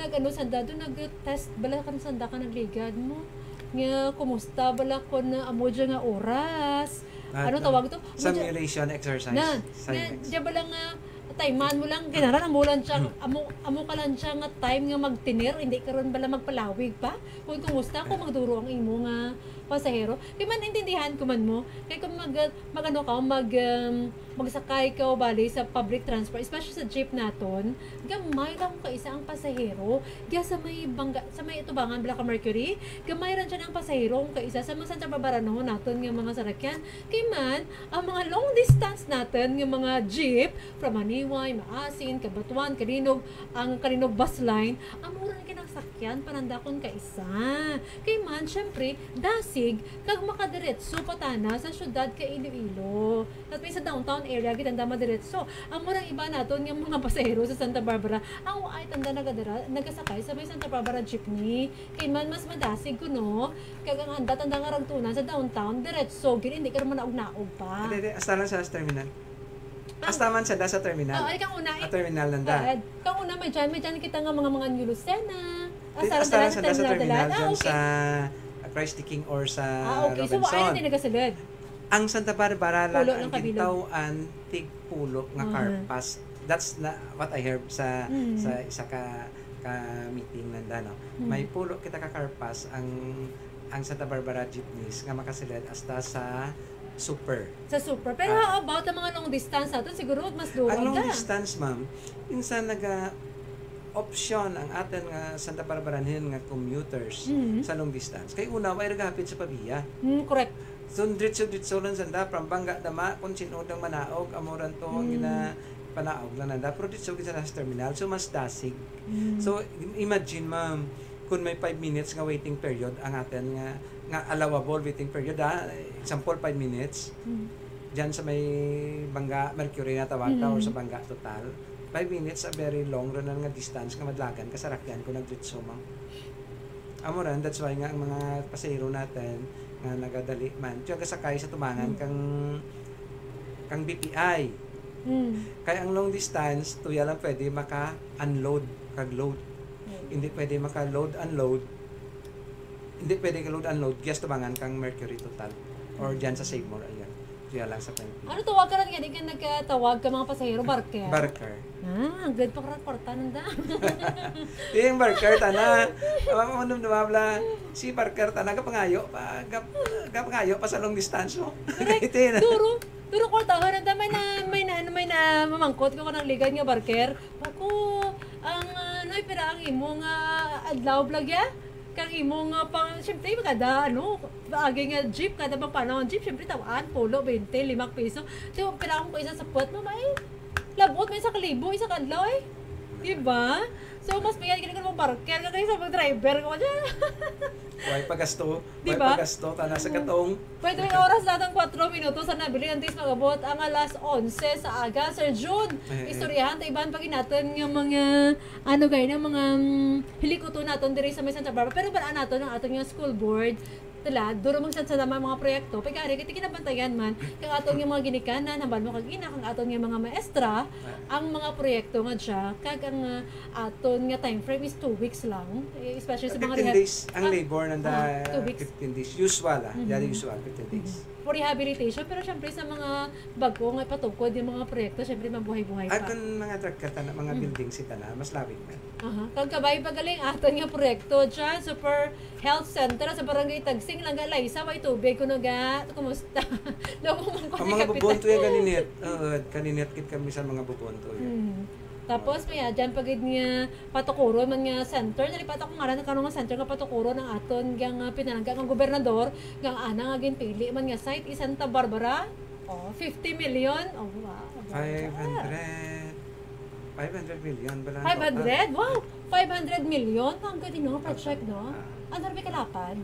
nag-test, bala ka sanda ka nagligad mo. Nga, kumusta, bala ko na amo dyan nga oras. Tawag ito? Simulation exercise. Diyan bala nga, timean mo lang, ginaran amo lang siya, amo ka lang siya nga time nga magtinir, hindi ka ron bala magpalawig pa. Kung kumusta, kung magduro ang imo nga pasahero. Kaya man intindihan ko man mo, kaya kung magsakay ka o bali sa public transport, especially sa jeep naton, gamay lang ka isa ang pasahero. Kaya sa may itubangan bala ka Mercury, gamay ran siya ang pasahero ka isa sa mga Santa Barbara no naton nga mga sarakyan. Kaya man, ang mga long distance natin, nga mga jeep, from Maniway, Maasin, Kabatuan, ang Kalinog bus line, ang mura na kinasakyan, panandakon ka isa. Kaya man, syempre, dasig, kag makadiretso patana sa syudad ka Iloilo. At may sa downtown area, gitanda madiretso. Ang murang iba naton yung mga pasahero sa Santa Barbara, ang ay tanda nagasakay sa may Santa Barbara jeepney. Kaya man, mas madasig ko, no? Kag ang handa, tanda nga ragtunan sa downtown, diretso, hindi ka naman naog-naog pa. Hindi, hasta lang sa terminal. Hasta man sa terminal. Ay, kang una. Terminal nanda. Kang una, may dyan kita nga mga New Lucena. Hasta lang sa terminal, dyan sa Christ the King or sa Robinson. So, ayun din nagasulod. Ang Santa Barbara lang ang gintawan tigpulo nga carpas. That's what I heard sa isa ka meeting nanda no. May pulo kita ka carpas ang Santa Barbara jeepneys nga makasilid hasta sa super. Sa super. Pero how about ang mga long distance natin? Siguro mas duwag ang long distance, ma'am, minsan option ang atin nga Santa Barbara nga commuters sa long distance. Kay una, way ragapit sa pabiya. Correct. So, dritso lang sanda, from Bangga, Dama, kung sinodang manaog, amuran to, gina panaog lang nanda. Pero dritso sa last terminal, so mas dasig. So, imagine, ma'am, kung may 5 minutes nga waiting period, ang atin nga allowable waiting period, example, 5 minutes, dyan sa may Bangga, Mercury na tawag ka, or sa Bangga Total, 5 minutes a very long run nga distance nga madlagan kasarakyan ko nagdritso mang. Amo ran, that's why nga ang mga pasahero natin nga nagadali man. Tiyo kasakay sa tumangan kang BPI. Kaya ang long distance, tuya lang pwede maka-unload, kag-load. Hindi pwede maka-load, unload. Hindi pwede ka-load, unload. Just tumangan kang Mercury Total. Or dyan sa Save More, ayan. Tuya lang sa 20. Ano tawag ka lang yan? Hindi ka nagkatawag ka mga pasahero, barker? Barker. Ang good pa kwarta nanda. Yung barker, tana. Mamunong dumabla. Si barker, tana, kapangayo pa sa long distance mo. Correct. Duro kwartahan nanda. May na mamangkot ko ng ligan nga barker. Ako, pera ang imong adlaw vlog ya? Kang imong siyempre kada agi nga jeep kada bang panahon jeep siyempre tawaan polo 20 5 piso so pila akong isa sa pot mo may labot may 1,000 isa kadlaw diba so mas mayad gini ko barker ka sa mga driver ko dyan. Way pagasto diba? Tana sa katong pwede may oras natang 4 minutos sa nabili antes magabot ang alas 11 sa aga Sir June istoryahan taiban pag natin yung mga mga hilikuto naton diri sa Santa Barbara pero balaan naton ang aton yung school board duro mang sa mga proyekto pagari kiti kinabantayan man kang aton yung mga ginikanan hambal mo kag ina kang aton yung mga maestra ang mga proyekto nga siya kag ang aton nga time frame is 2 weeks lang especially sa mga 15 days ang labor nanda 15 days usual usual 15 days for rehabilitation pero syempre sa mga bago nga patukod yung mga proyekto syempre mabuhay-buhay pa at kung mga tana mga building si tana mas lawig man kag kabay pagaling aton nga proyekto dyan super health center sa barangay Tagsing lang galay sa way tubig kuno ga kumusta ang mga bubonto yung kaninit kit kami sa mga bubonto tapos may dyan pagid nga patukuro man nga center nalipat ako nga kanong nga center nga patukuro ng aton gang pinalangga ng gobernador gang ana nga ginpili man nga site is Santa Barbara 50 million wow 500 million bala 500 wow 500 million ang gadi no project no ano rin kalapad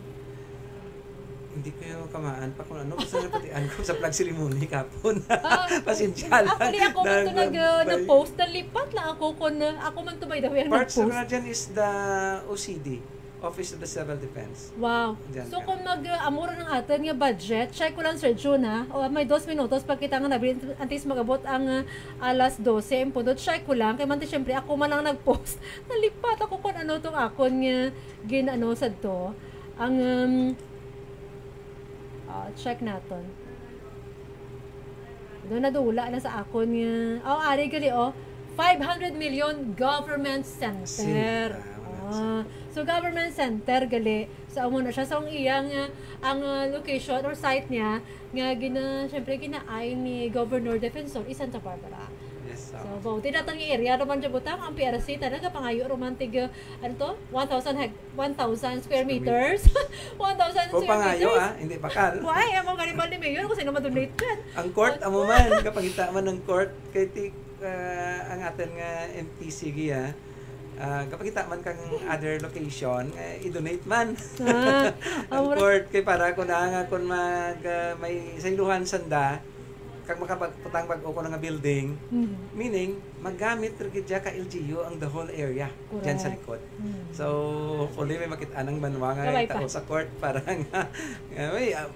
hindi ko kamaan pa kung ano basta napatian ko sa flag ceremony kapon. Pasensya lang. Actually ako man to nag-post na lipat lang ako kung ako man to by the way nag-post. Parts na dyan is the OCD, Office of the Civil Defense. Wow. Dyan so kung mag-amura ng atin nga budget, check ko lang Sir June may 2 minutos pag kita nga nabili antes magabot ang alas 12 punto check ko lang kay man syempre ako man lang nag-post. Nalipat ako kung ano tong akon nga ginano sad to. Ang check naton. Doon nadula na sa akon nga. Ari gali 500 million government center. So government center gali sa amo na siya sa iyang ang location or site niya nga syempre ginaay ni Governor Defensor is Santa Barbara. Yes. So bauti naton nga area roman jud butang ang PRC talaga pangayo romantic 1,000 square meters. 1,000 square pangayo meters. hindi bakal. Why amo ganibal ni mayor kasi naman donate kan. Ang court amo man kapangita man ng court kay ang atin nga MPC giya kapag kita man kang other location i-donate man ang court kay para ko na nga kung may sayluhan sanda kag makapagputang bag-o ko nga building meaning maggamit trigidya ka LGU ang the whole area dyan sa likod so hopefully may makita ng banwa nga tao sa court para nga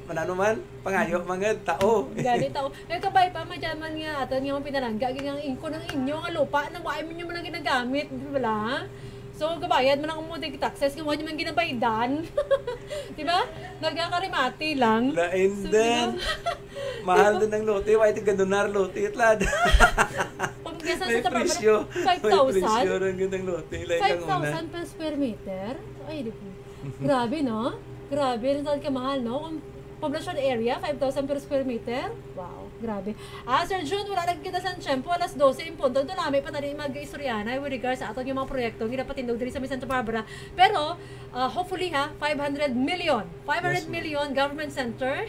manano man pangayo mga tao gani tao kabay pa madyaman nga aton nga pinalangga ang inko ng inyo nga lupa na why man nyo man ginagamit wala so kabayad man ang umuting taxes kung wala man ginabaydan diba nagkakarimati lang lain din mahal din ang lote why ti gadonar lote itlad may presyo 5,000 rin gandang lote 5,000 per square meter ay di po grabe no grabe rin saan ka mahal no kung population area 5,000 per square meter wow grabe Sir June wala lang kita sa tiyempo alas 12 in punto doon namin pa tali mag-istoryana with regards sa aton yung mga proyekto ginapatindog diri sa Santa Barbara pero hopefully 500 million government center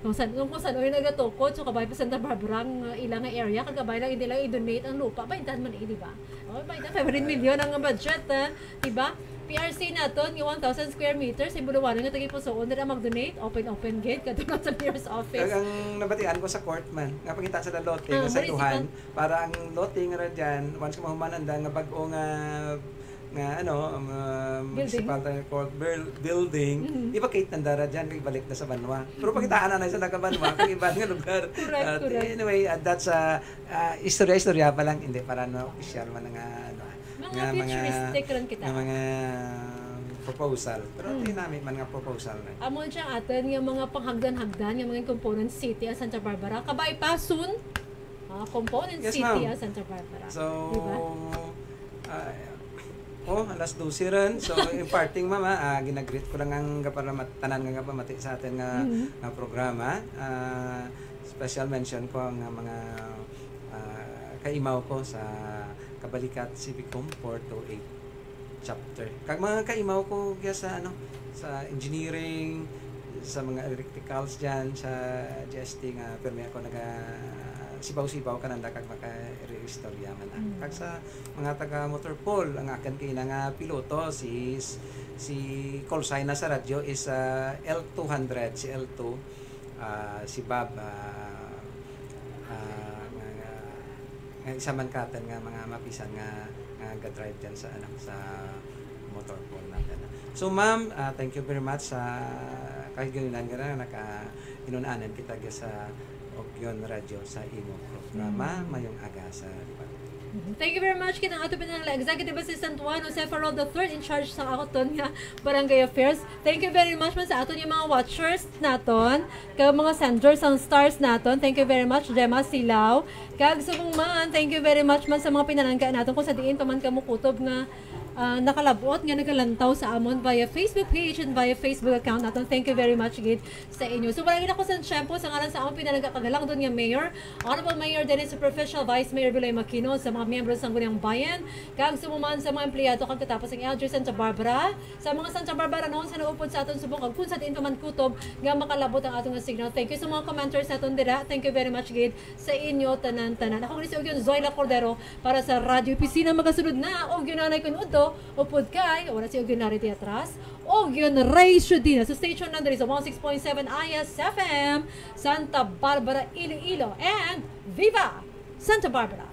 kung saan oy nagatukod so kabay pa Santa Barbara ang ilang nga area kagabay lang hindi lang i-donate ang lupa baintan man di ba okay baintan 500 million ang budget di ba PRC naton nga 1,000 square meters ibuluwan nga tagi pusoon dira mag-donate open gate kadto sa mayor's office ang nabatian ko sa court man nga pangita sa lote nga sa duhan para ang lote nga dyan once ka mahumanan nga bag-o nga municipal court building ipakit nandara dyan kay balik na sa Banwa pero pakitaan na sa nakabanwa kung iba nga lugar correct. Anyway that's istorya pa lang hindi para official man nga mga futuristic ron kita mga proposal pero namin man nga proposal na amon siya aton nga mga panghagdan-hagdan nga mga component city sa Santa Barbara kabay pa soon component city sa Santa Barbara so diba? alas 12 rin. So, imparting mama, ginagreet ko lang ang tanan nga pamati sa atin nga programa. Special mention ko ang mga kaimaw ko sa Kabalikat Civicum 428 chapter. Kag mga kaimaw ko sa sa engineering, sa mga electricals dyan, sa GST nga permi ako sibaw-sibaw ka nanda kag maka-reistorya man kag sa mga taga motorpool ang akin kay nga piloto si call sign na sa radyo is L200 si L2 si Bob nga isa man katan nga mga mapisan nga ga-drive dyan sa sa motorpool natin. So ma'am, thank you very much sa kahit ganunan nga naka-inunanan kita sa Ogyon Radio sa imo programa mayong agasa di ba? Thank you very much kinang ato pinang Executive Assistant 1 Jose Farol III in charge sa aton nga Barangay Affairs. Thank you very much man sa aton yung mga watchers naton kag mga senders ang stars naton. Thank you very much Gemma Silao kag subong man thank you very much man sa mga pinalangga naton kung sa diin pa man kamo kutob nga nakalabot nga nagalantaw sa amon via Facebook page and via Facebook account natin. Thank you very much gid sa inyo. So maraming ako sa syempo sa ngalan sa amon pinalagakagalang doon nga Mayor, Honorable Mayor Dennis Professional Vice Mayor Bilay Makino sa mga miyembro sa Guniang Bayan, kag sumuman sa mga empleyado kag katapos ang LG Santa Barbara, sa mga Santa Barbara noon sa naupod sa aton subong kag kun sa diin pa man kutob nga makalabot ang atong signal. Thank you sa mga commenters naton dira. Thank you very much gid sa inyo tanan-tanan. Ako ni si Ogyon Zoila Cordero para sa Radio Pisina magasunod na Ogyon nanay kun udto upod kay wala si Ogyon nariti atras Ogyon Ray Shudina sa station na sa 16.7 ISFM Santa Barbara Iloilo and Viva Santa Barbara.